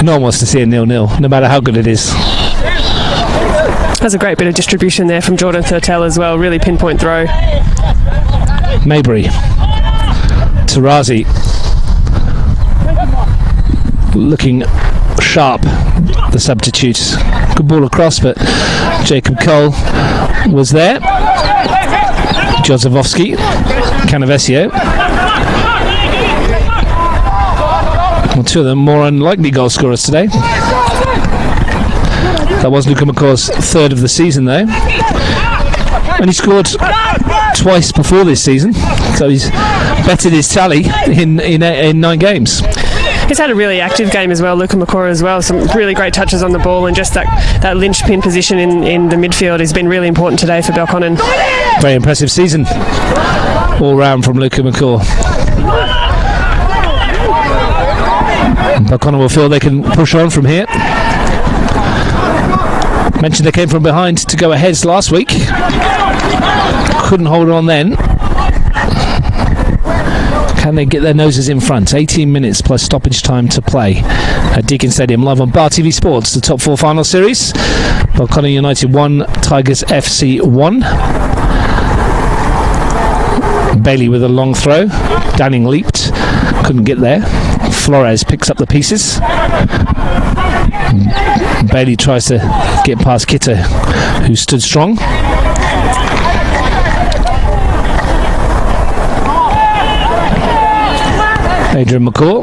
No one wants to see a 0-0, no matter how good it is. That's a great bit of distribution there from Jordan Thurtell as well. Really pinpoint throw. Maybury. Tarazi. Looking sharp, the substitute. Good ball across, but Jacob Cole was there. Jozefowski. Canavesio. Well, 2 of them more unlikely goal scorers today. That was Luka McCaw's 3rd of the season, though. And he scored twice before this season, so he's bettered his tally in 9 games. He's had a really active game as well, Luka McCaw as well. Some really great touches on the ball, and just that linchpin position in the midfield has been really important today for Belconnen. Very impressive season all round from Luka McCaw. Belconnen will feel they can push on from here. Mentioned they came from behind to go ahead last week. Couldn't hold on then. Can they get their noses in front? 18 minutes plus stoppage time to play at Deakin Stadium, live on Bar TV Sports, the top 4 final series. Belconnen United 1, Tigers FC 1. Bailey with a long throw. Downing leaped, couldn't get there. Flores picks up the pieces. Bailey tries to get past Kitta, who stood strong. Adrian McCaw.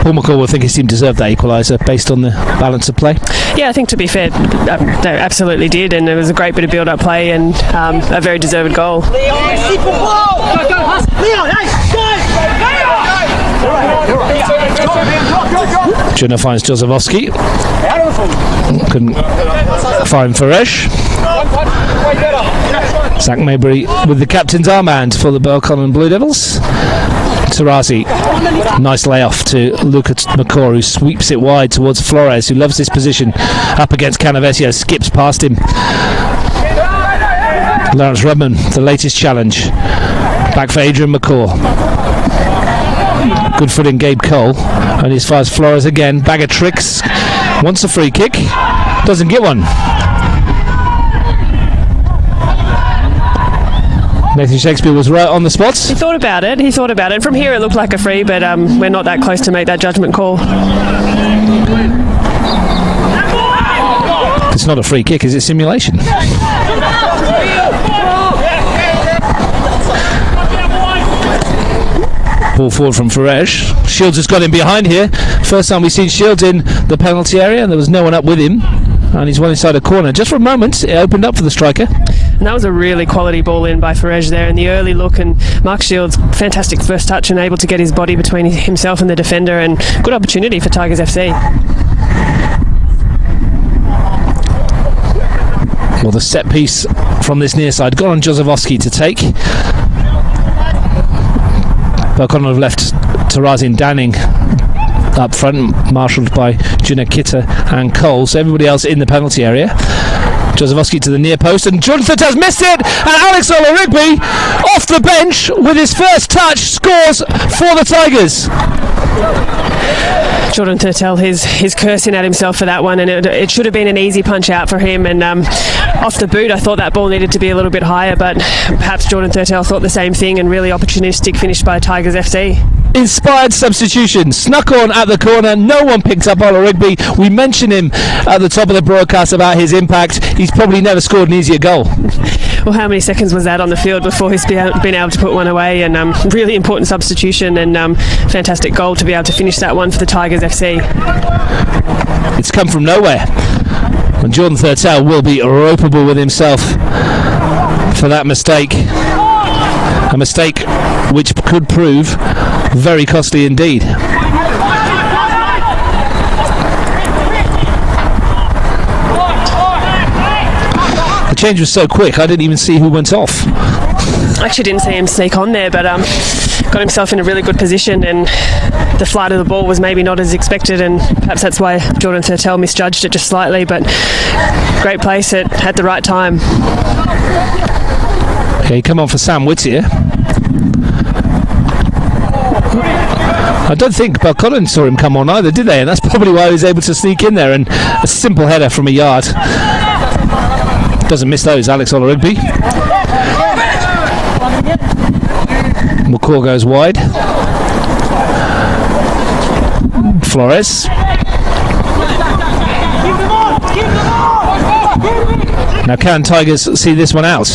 Paul McCaw will think his team deserved that equaliser based on the balance of play. Yeah, I think to be fair, they absolutely did, and it was a great bit of build-up play and a very deserved goal. Jenna finds Jozefowski. Couldn't find Faresh. Zach Maybury with the captain's armband for the Belconnen Blue Devils. Tarazi, nice layoff to Luka McCaw, who sweeps it wide towards Flores, who loves this position up against Canavesio, skips past him. Lawrence Redman, the latest challenge. Back for Adrian McCaw. Good foot in Gabe Cole, and as far as Flores again, bag of tricks, wants a free kick, doesn't get one. Nathan Shakespeare was right on the spot. He thought about it. From here it looked like a free, but we're not that close to make that judgment call. It's not a free kick, is it? Simulation. Ball forward from Farej. Shields has got him behind here. First time we've seen Shields in the penalty area, and there was no one up with him. And he's one inside a corner. Just for a moment, it opened up for the striker. And that was a really quality ball in by Farej there in the early look, and Mark Shields, fantastic first touch and able to get his body between himself and the defender, and good opportunity for Tigers FC. Well, the set piece from this near side got on Jozefowski to take. Belconnen have left Tarazin Danning up front, marshalled by Junakita and Cole. So everybody else in the penalty area. Jozefowski to the near post, and Jonathan has missed it, and Alex Olarigbe off the bench with his first touch scores for the Tigers. Jordan Thurtell, he's cursing at himself for that one, and it should have been an easy punch out for him, and off the boot I thought that ball needed to be a little bit higher, but perhaps Jordan Thurtell thought the same thing, and really opportunistic finish by Tigers FC. Inspired substitution, snuck on at the corner, no one picked up Olarigbe. We mentioned him at the top of the broadcast about his impact. He's probably never scored an easier goal. Well, how many seconds was that on the field before he's been able to put one away, and really important substitution, and fantastic goal to be able to finish that one for the Tigers FC. It's come from nowhere, and Jordan Thurtell will be ropeable with himself for that mistake. A mistake which could prove very costly indeed. The change was so quick, I didn't even see who went off. I actually didn't see him sneak on there, but got himself in a really good position, and the flight of the ball was maybe not as expected, and perhaps that's why Jordan Thurtell misjudged it just slightly, but great place at the right time. Okay, come on for Sam Whittier. I don't think Belconnen saw him come on either, did they? And that's probably why he was able to sneak in there, and a simple header from a yard. Doesn't miss those, Alex Olarigbe. McCaw goes wide. Flores. Now can Tigers see this one out?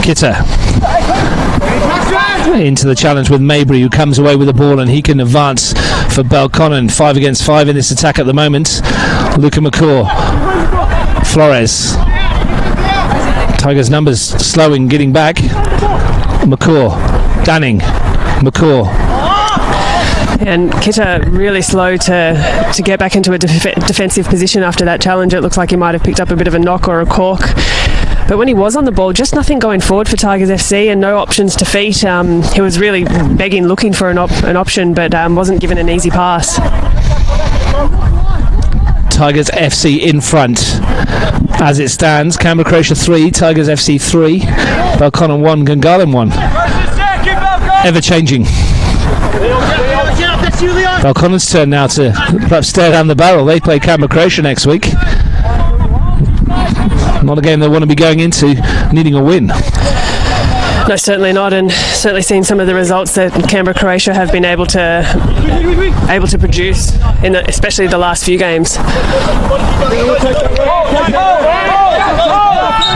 Kitta into the challenge with Mabry, who comes away with the ball, and he can advance for Belconnen. 5 against 5 in this attack at the moment. Luca McCaw. Flores. Tigers numbers slowing, getting back. McCaw. Danning. McCaw. And Kitta really slow to get back into a defensive position after that challenge. It looks like he might have picked up a bit of a knock or a cork. But when he was on the ball, just nothing going forward for Tigers FC, and no options to feet. He was really begging, looking for an option, but wasn't given an easy pass. Tigers FC in front. As it stands, Canberra Croatia 3, Tigers FC 3, Belconnen 1, Gungahlin 1. Ever changing. Belconnen's turn now to perhaps stare down the barrel. They play Canberra Croatia next week. Not a game they want to be going into needing a win. No, certainly not, and certainly seen some of the results that Canberra Croatia have been able to produce in especially the last few games.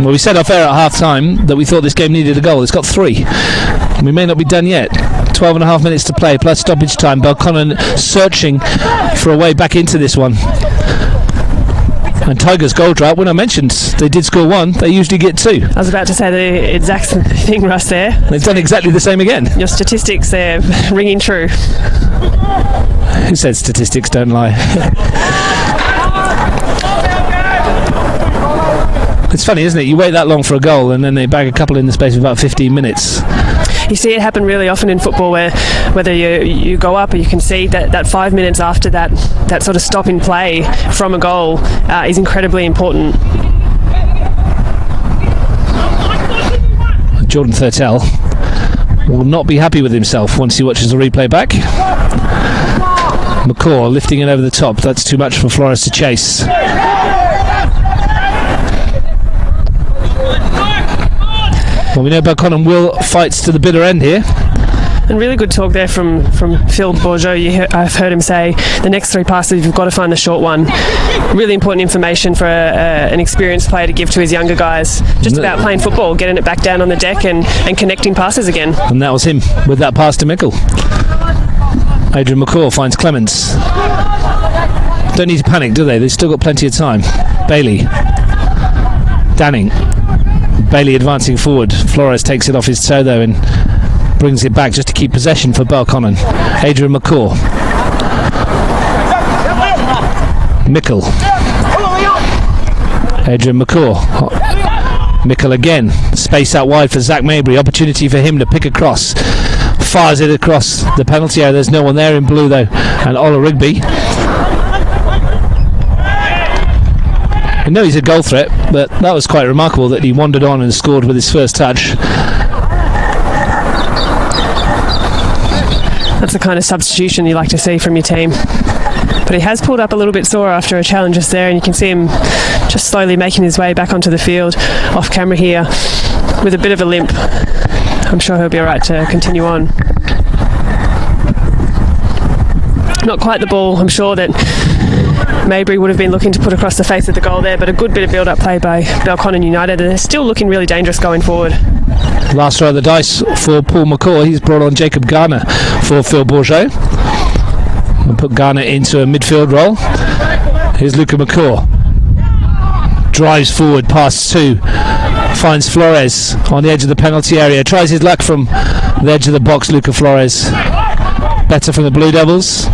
Well, we said off air at half time that we thought this game needed a goal. It's got 3. We may not be done yet. 12 and a half minutes to play plus stoppage time. Belconnen searching for a way back into this one. And Tigers goal drought, when I mentioned they did score 1, they usually get 2. I was about to say the exact thing, Russ, there. They've done exactly the same again. Your statistics there ringing true. Who said statistics don't lie? It's funny, isn't it? You wait that long for a goal and then they bag a couple in the space of about 15 minutes. You see it happen really often in football, where whether you go up or you can see that 5 minutes after that sort of stop in play from a goal is incredibly important. Jordan Thurtell will not be happy with himself once he watches the replay back. McCaw lifting it over the top. That's too much for Flores to chase. Well, we know Belconnen will fight to the bitter end here. And really good talk there from Phil Bourgeot. I've heard him say the next 3 passes you've got to find the short one. Really important information for an experienced player to give to his younger guys. Just about playing football, getting it back down on the deck and connecting passes again. And that was him with that pass to Mickle. Adrian McCaw finds Clements. Don't need to panic, do they? They've still got plenty of time. Bailey. Danning. Bailey advancing forward. Flores takes it off his toe though and brings it back just to keep possession for Belconnen. Adrian McCaw. Mickle. Adrian McCaw. Mickle again. Space out wide for Zach Mabry. Opportunity for him to pick across. Fires it across the penalty area. There's no one there in blue though. And Ola Rigby. I know he's a goal threat, but that was quite remarkable that he wandered on and scored with his first touch. That's the kind of substitution you like to see from your team. But he has pulled up a little bit sore after a challenge just there, and you can see him just slowly making his way back onto the field off camera here with a bit of a limp. I'm sure he'll be alright to continue on. Not quite the ball, I'm sure, that Mabry would have been looking to put across the face of the goal there, but a good bit of build-up play by Belconnen United, and they're still looking really dangerous going forward. Last row of the dice for Paul McCaw. He's brought on Jacob Garner for Phil Bourgeot and put Garner into a midfield role. Here's Luca McCaw. Drives forward past 2. Finds Flores on the edge of the penalty area. Tries his luck from the edge of the box, Luca Flores. Better from the Blue Devils.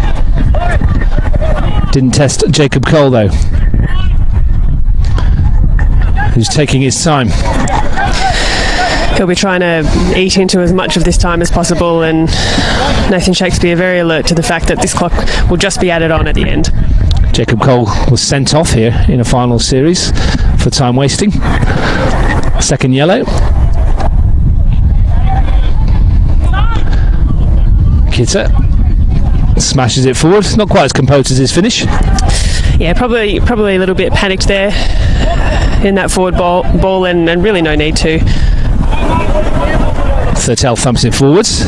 Didn't test Jacob Cole though, who's taking his time. He'll be trying to eat into as much of this time as possible, and Nathan Shakespeare very alert to the fact that this clock will just be added on at the end. Jacob Cole was sent off here in a final series for time wasting. Second yellow. Kitta smashes it forward. Not quite as composed as his finish. Yeah, probably a little bit panicked there in that forward ball and really no need to. Thurtell thumps it forwards.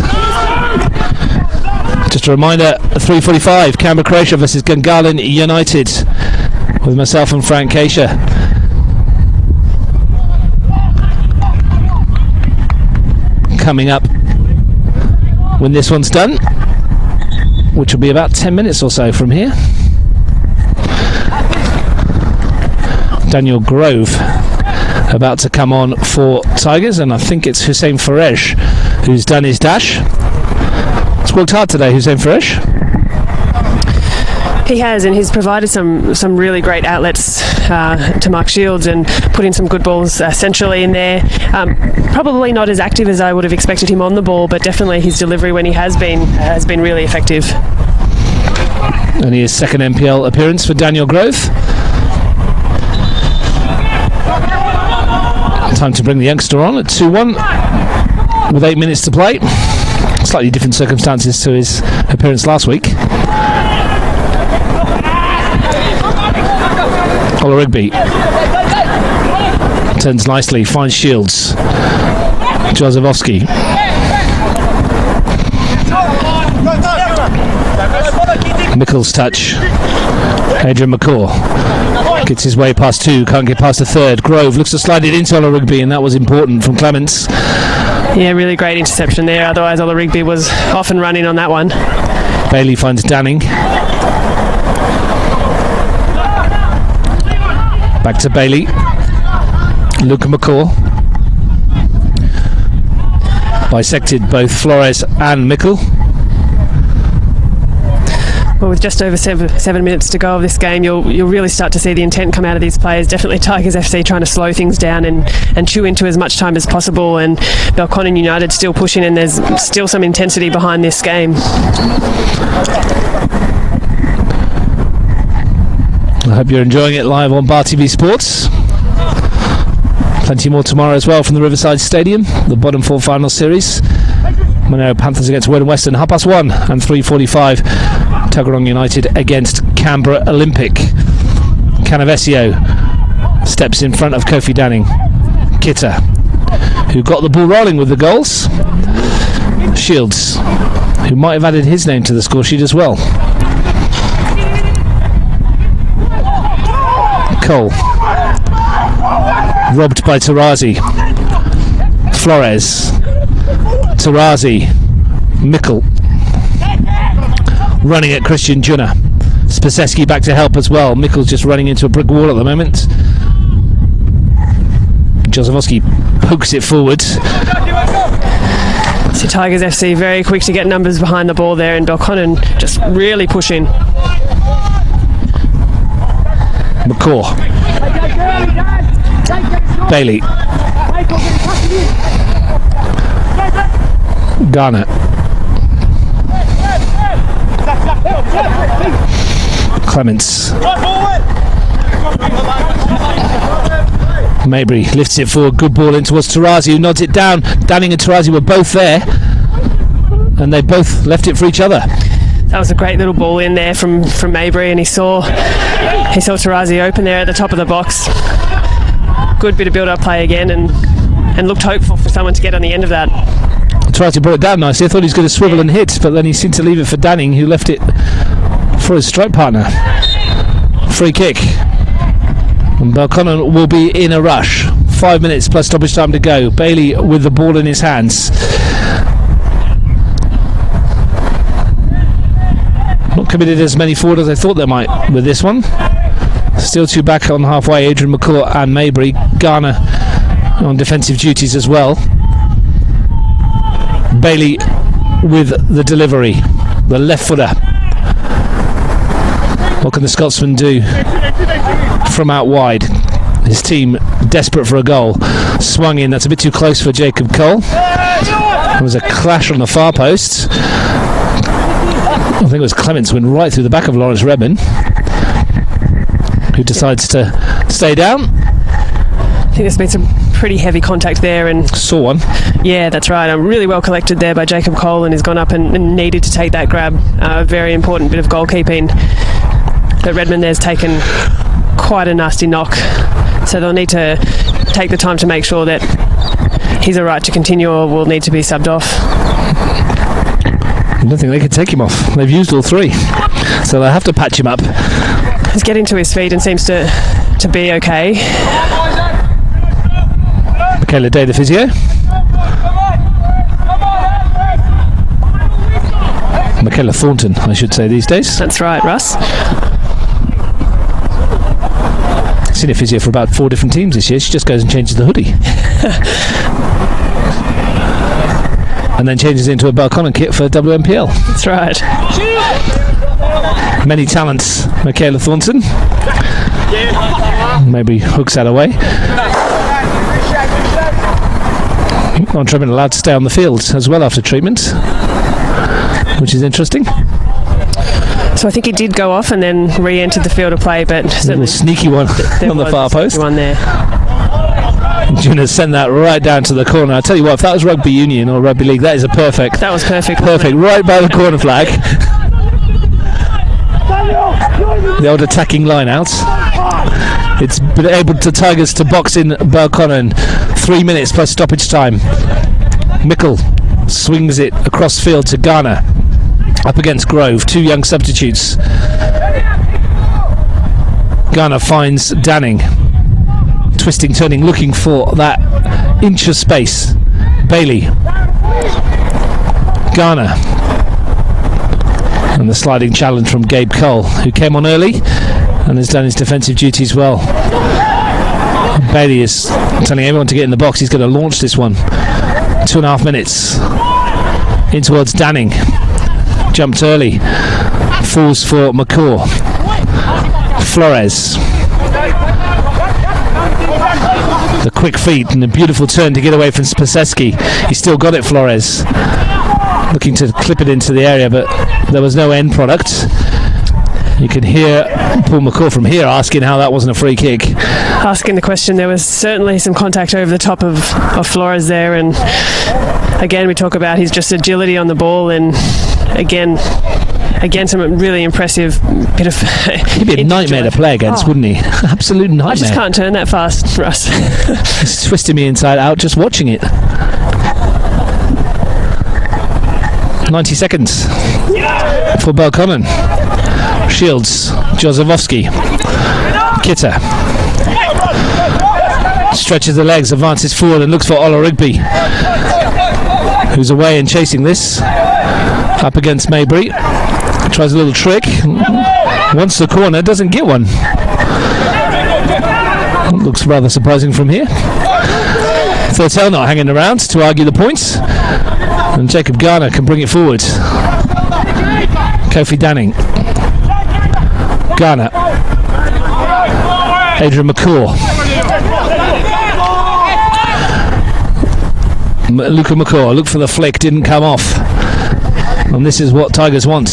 Just a reminder, 3:45, Canberra Croatia versus Gungahlin United, with myself and Frank Keisha. Coming up when this one's done, which will be about 10 minutes or so from here. Daniel Grove about to come on for Tigers, and I think it's Hussein Farej who's done his dash. It's worked hard today, Hussein Farej. He has, and he's provided some really great outlets to Mark Shields and put in some good balls centrally in there. Probably not as active as I would have expected him on the ball, but definitely his delivery when he has been really effective. And his second NPL appearance for Daniel Grove. Time to bring the youngster on at 2-1 with 8 minutes to play. Slightly different circumstances to his appearance last week. Ola Rigby turns nicely, finds Shields. Jozefowski. Mickle's touch. Adrian McCaw gets his way past 2, can't get past the third. Grove looks to slide it into Ola Rigby, and that was important from Clements. Yeah, really great interception there, otherwise Ola Rigby was off and running on that one. Bailey finds Danning. Back to Bailey. Luca McCaw bisected both Flores and Mickle. Well, with just over 7 minutes to go of this game, you'll really start to see the intent come out of these players. Definitely Tigers FC trying to slow things down and chew into as much time as possible, and Belconnen United still pushing, and there's still some intensity behind this game. I hope you're enjoying it live on Bar TV Sports. Plenty more tomorrow as well from the Riverside Stadium, the bottom 4 final series. Monero Panthers against Wellington Western, 1:30 and 3:45. Tuggeranong United against Canberra Olympic. Canavesio steps in front of Kofi Danning. Kitta, who got the ball rolling with the goals. Shields, who might have added his name to the score sheet as well. Cole, robbed by Tarazi. Flores, Tarazi, Mickle, running at Christian Junner. Spaseski back to help as well. Mickle's just running into a brick wall at the moment. Jozefowski pokes it forward. So Tigers FC very quick to get numbers behind the ball there, and Belconnen just really pushing. McCaw, Bailey, Garner, Clements, Mabry lifts it forward, good ball in towards Tarazi, who nods it down. Danning and Tarazi were both there, and they both left it for each other. That was a great little ball in there from Mabry, and he saw Tarazi open there at the top of the box. Good bit of build-up play again, and looked hopeful for someone to get on the end of that. Tarazi brought it down nicely. I thought he was going to swivel and hit, but then he seemed to leave it for Danning, who left it for his strike partner. Free kick. And Belconnen will be in a rush. 5 minutes plus stoppage time to go. Bailey with the ball in his hands. Not committed as many forward as I thought they might with this one. Still two back on halfway, Adrian McCaw and Mabry. Garner on defensive duties as well. Bailey with the delivery, the left footer. What can the Scotsman do from out wide? His team desperate for a goal. Swung in, that's a bit too close for Jacob Cole. There was a clash on the far post. I think it was Clements went right through the back of Lawrence Redmond, who decides to stay down. I think there's been some pretty heavy contact there, and saw one. Yeah, that's right. Really well collected there by Jacob Cole, and he's gone up and needed to take that grab. A very important bit of goalkeeping. But Redmond there's taken quite a nasty knock, so they'll need to take the time to make sure that he's alright to continue, or will need to be subbed off. I don't think they can take him off. They've used all three, so they'll have to patch him up. He's getting to his feet and seems to be okay. Michaela Day, the physio. Michaela Thornton, I should say these days. That's right, Russ. Seen a physio for about 4 different teams this year. She just goes and changes the hoodie. And then changes into a Belconnen kit for WNPL. That's right. Many talents, Michaela Thornton. Maybe hooks that away. On treatment, allowed to stay on the field as well after treatment, which is interesting. So I think he did go off and then re-entered the field of play, but a little sneaky one on the far post. One there. Juna sent that right down to the corner. I tell you what, if that was rugby union or rugby league, that is a perfect. That was perfect. Perfect, right by the corner flag. The old attacking line out. It's been able to Tigers to box in Belconnen. 3 minutes plus stoppage time. Mickle swings it across field to Garner. Up against Grove, 2 young substitutes. Garner finds Danning. Twisting, turning, looking for that inch of space. Bailey. Garner. And the sliding challenge from Gabe Cole, who came on early and has done his defensive duties well. Bailey is telling everyone to get in the box. He's going to launch this one. 2.5 minutes. In towards Danning. Jumped early. Falls for McCaw. Flores. The quick feet and a beautiful turn to get away from Spaseski. He's still got it, Flores. Looking to clip it into the area, but there was no end product. You can hear Paul McCaw from here asking how that wasn't a free kick. Asking the question, there was certainly some contact over the top of Flores there, and again we talk about his just agility on the ball, and again some really impressive bit of he'd be a nightmare to play against, wouldn't he? Absolute nightmare. I just can't turn that fast, Russ. It's twisting me inside out just watching it. 90 seconds for Belconnen. Shields, Jozefowski, Kitta stretches the legs, advances forward and looks for Ola Rigby, who's away and chasing this. Up against Mabry, tries a little trick, wants the corner, doesn't get one. Looks rather surprising from here. Thurtell not hanging around to argue the points, and Jacob Garner can bring it forward. Kofi Danning, Garner, Adrian McCaw, Luca McCaw, look for the flick, didn't come off, and this is what Tigers want.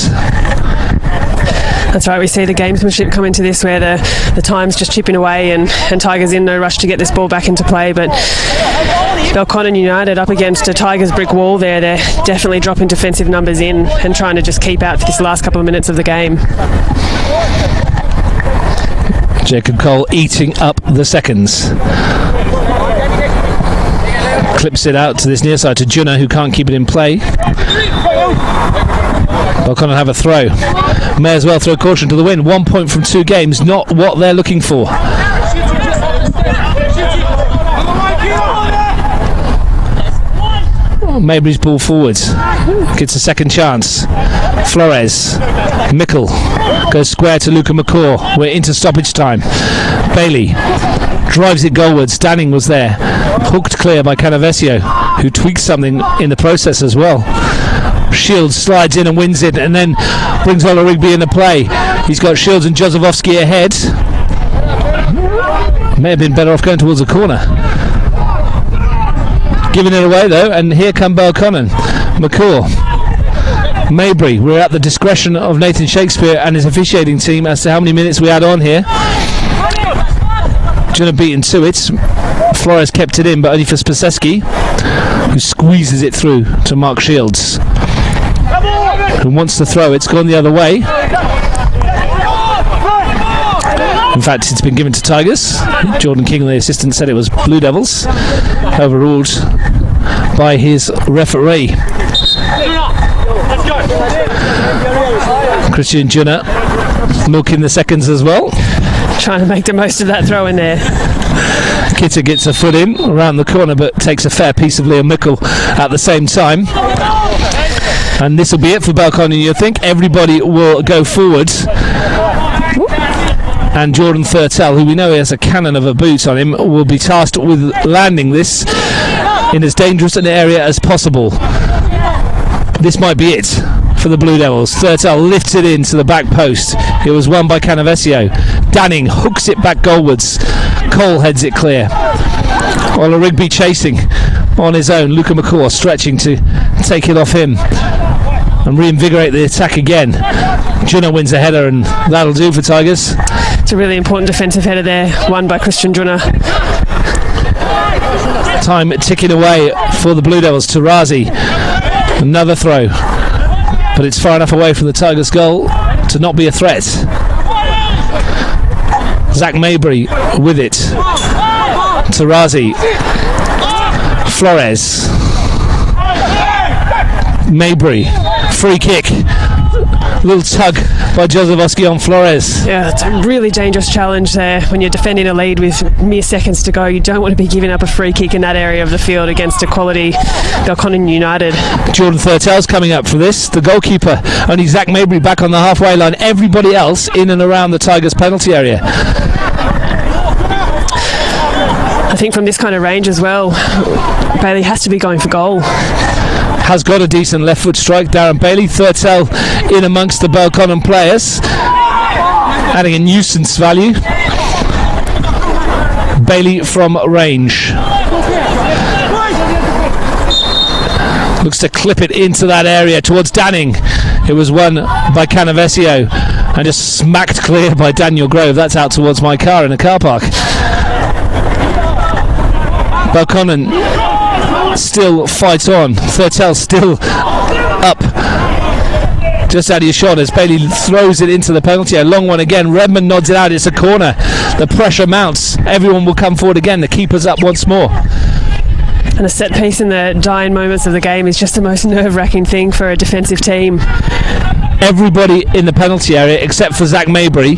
That's right, we see the gamesmanship come into this where the time's just chipping away and Tigers in no rush to get this ball back into play, but Belconnen United up against a Tigers brick wall there. They're definitely dropping defensive numbers in and trying to just keep out for this last couple of minutes of the game. Jacob Cole eating up the seconds. Clips it out to this near side to Junna, who can't keep it in play. Belconnen have a throw. May as well throw caution to the wind. 1 point from 2 games, not what they're looking for. Mabry's ball forwards. Gets a second chance. Flores. Mickle goes square to Luca McCaw. We're into stoppage time. Bailey drives it goalwards. Danning was there. Hooked clear by Canavesio, who tweaks something in the process as well. Shields slides in and wins it, and then brings Ola Rigby into play. He's got Shields and Jozefowski ahead. May have been better off going towards the corner. Giving it away though, and here come Belconnen. McCaw, Mabry. We're at the discretion of Nathan Shakespeare and his officiating team as to how many minutes we add on here. Junna beaten to it. Flores kept it in, but only for Spaseski, who squeezes it through to Mark Shields, who wants to throw. It's gone the other way. In fact, it's been given to Tigers. Jordan King, the assistant, said it was Blue Devils, overruled by his referee. Christian Junna milking the seconds as well, trying to make the most of that throw in there. Kitta gets a foot in around the corner, but takes a fair piece of Liam Mickle at the same time. And this will be it for Belconnen. You think everybody will go forward, and Jordan Thurtell, who we know has a cannon of a boot on him, will be tasked with landing this in as dangerous an area as possible. This might be it for the Blue Devils. Thurtell lifts it into the back post. It was won by Canavesio. Danning hooks it back goalwards. Cole heads it clear. Ola Rigby chasing on his own. Luca McCaw stretching to take it off him and reinvigorate the attack again. Junna wins a header, and that'll do for Tigers. It's a really important defensive header there, won by Christian Junna. Time ticking away for the Blue Devils. Tarazi, another throw, but it's far enough away from the Tigers' goal to not be a threat. Zach Mabry with it. Tarazi, Flores, Mabry, free kick. Little tug by Jozefowski on Flores. Yeah, it's a really dangerous challenge there when you're defending a lead with mere seconds to go. You don't want to be giving up a free kick in that area of the field against a quality Belconnen United. Jordan Thurtell's coming up for this. The goalkeeper, only Zach Mabry back on the halfway line. Everybody else in and around the Tigers penalty area. I think from this kind of range as well, Bailey has to be going for goal. Has got a decent left foot strike, Darren Bailey. Thurtell in amongst the Belconnen players, adding a nuisance value. Bailey from range looks to clip it into that area towards Danning. It was won by Canavesio and just smacked clear by Daniel Grove. That's out towards my car in a car park. Belconnen still fights on. Thurtell still up just out of your shot as Bailey throws it into the penalty. A long one again. Redmond nods it out. It's a corner. The pressure mounts. Everyone will come forward again. The keeper's up once more. And a set piece in the dying moments of the game is just the most nerve-wracking thing for a defensive team. Everybody in the penalty area except for Zach Mabry.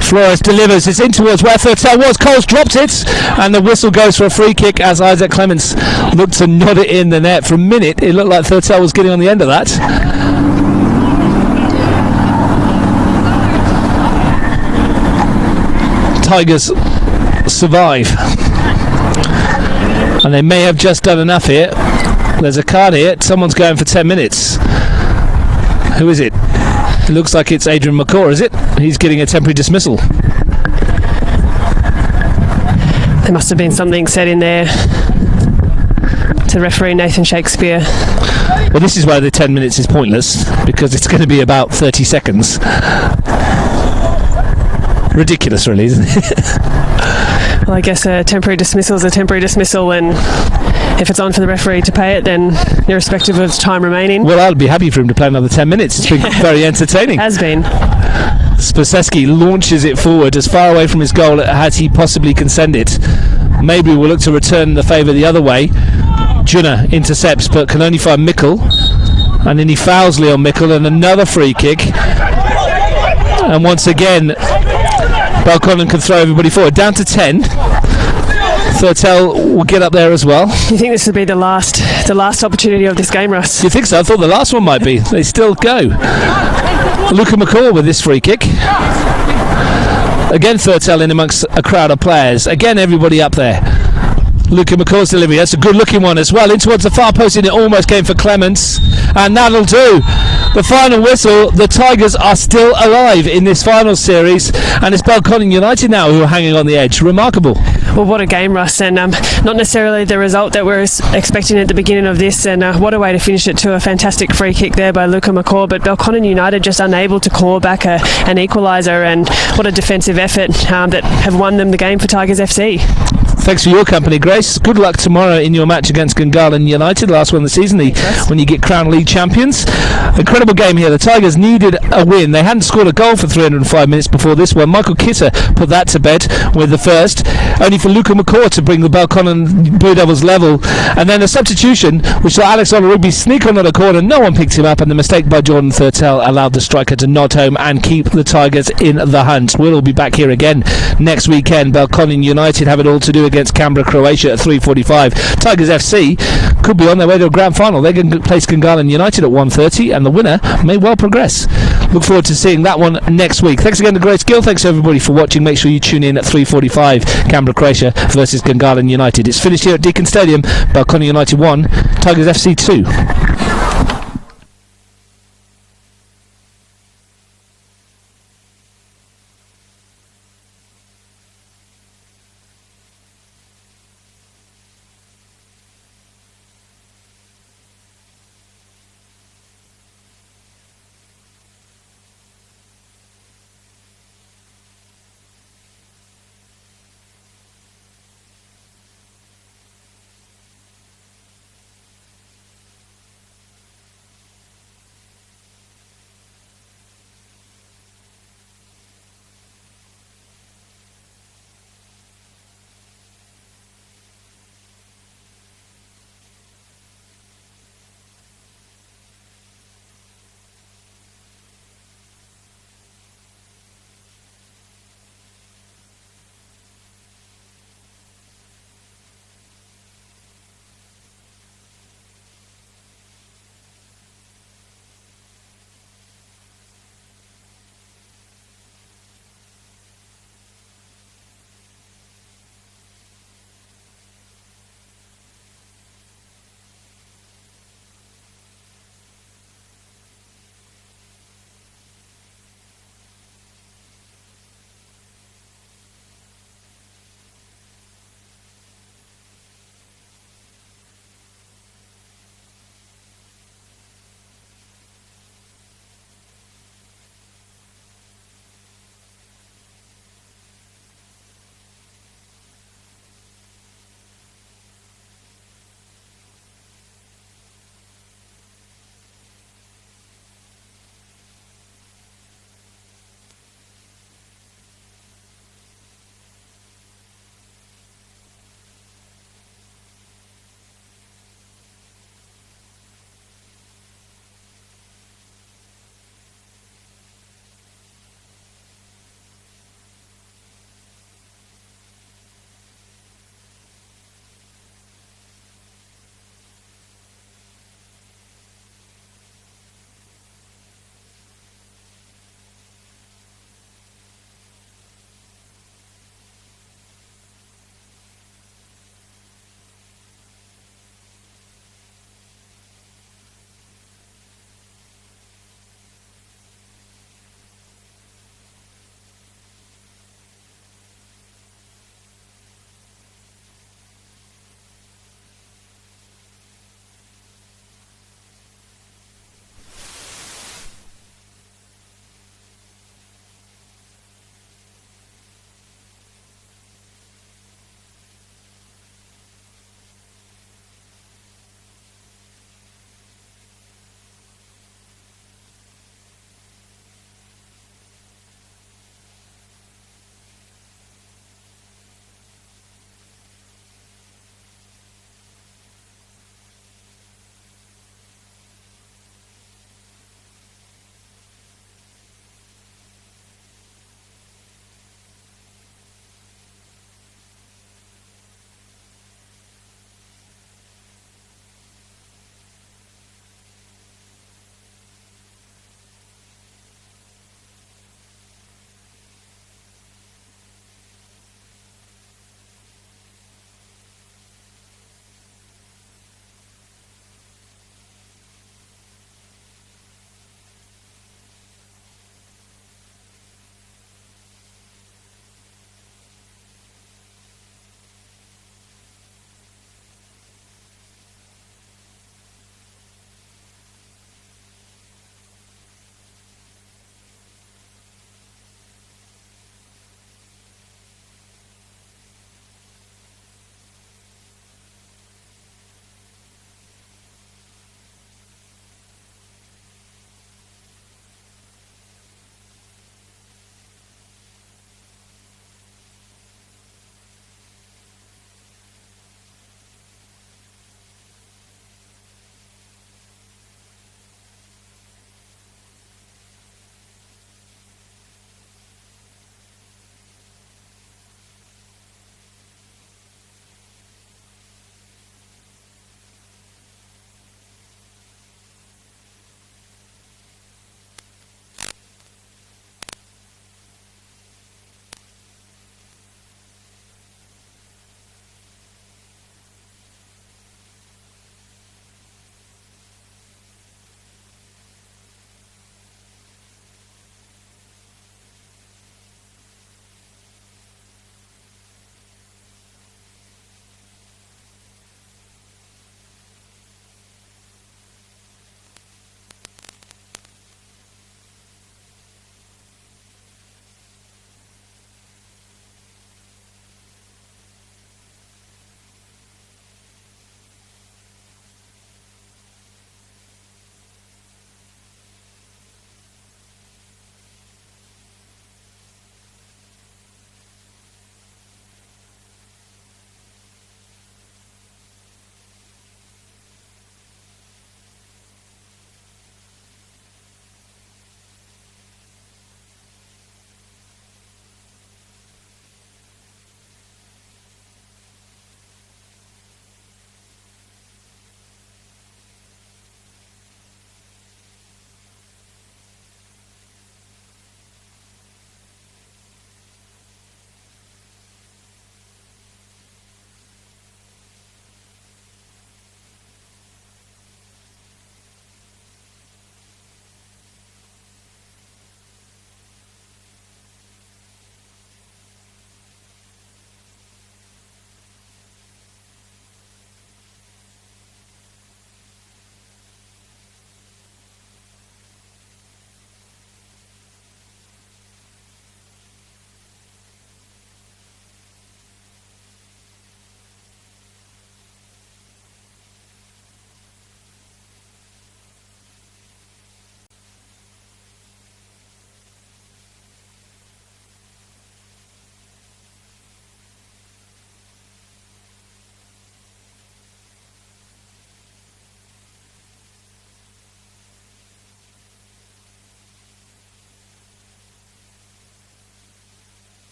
Flores delivers. It's in towards where Thurtell was. Coles dropped it, and the whistle goes for a free kick as Isaac Clements looked to nod it in the net. For a minute, it looked like Thurtell was getting on the end of that. Tigers survive, and they may have just done enough here. There's a card here. Someone's going for 10 minutes. Who is it? It looks like it's Adrian McCaw, is it? He's getting a temporary dismissal. There must have been something said in there to referee Nathan Shakespeare. Well, this is why the 10 minutes is pointless, because it's going to be about 30 seconds. Ridiculous, really, isn't it? Well, I guess a temporary dismissal is a temporary dismissal, and if it's on for the referee to pay it, then irrespective of time remaining. Well, I'd be happy for him to play another 10 minutes. It's been very entertaining. Has been. Spaseski launches it forward as far away from his goal as he possibly can send it. Maybe we'll look to return the favour the other way. Junna intercepts but can only find Mickle, and then he fouls Leon Mickle, and another free kick. And once again, Belconnen can throw everybody forward. Down to 10. Thurtell will get up there as well. You think this would be the last opportunity of this game, Russ? You think so? I thought the last one might be. They still go. Luca McCall with this free kick. Again, Thurtell in amongst a crowd of players. Again, everybody up there. Luca McCall's delivery. That's a good looking one as well. In towards the far post, and it almost came for Clements. And that'll do. The final whistle. The Tigers are still alive in this final series, and it's Belconnen United now who are hanging on the edge. Remarkable. Well, what a game, Russ, and not necessarily the result that we're expecting at the beginning of this, and what a way to finish it to a fantastic free kick there by Luca McCaw, but Belconnen United just unable to claw back an equaliser, and what a defensive effort that have won them the game for Tigers FC. Thanks for your company, Grace. Good luck tomorrow in your match against Gungahlin United, last one of the season, when you get crowned league champions. Incredible game here. The Tigers needed a win. They hadn't scored a goal for 305 minutes before this one. Michael Kitter put that to bed with the first, only for Luca McCaw to bring the Belconnen Blue Devils level. And then a substitution, which saw Alex Olorugby sneak on the corner. No one picked him up, and the mistake by Jordan Thurtell allowed the striker to nod home and keep the Tigers in the hunt. We'll be back here again next weekend. Belconnen United have it all to do against Canberra, Croatia at 3:45. Tigers FC could be on their way to a grand final. They're going to place Gungahlin United at 1:30, and the winner may well progress. Look forward to seeing that one next week. Thanks again to Grace Gill. Thanks everybody for watching. Make sure you tune in at 3:45. Canberra, Croatia versus Gungahlin United. It's finished here at Deakin Stadium. Belconnen United 1, Tigers FC 2.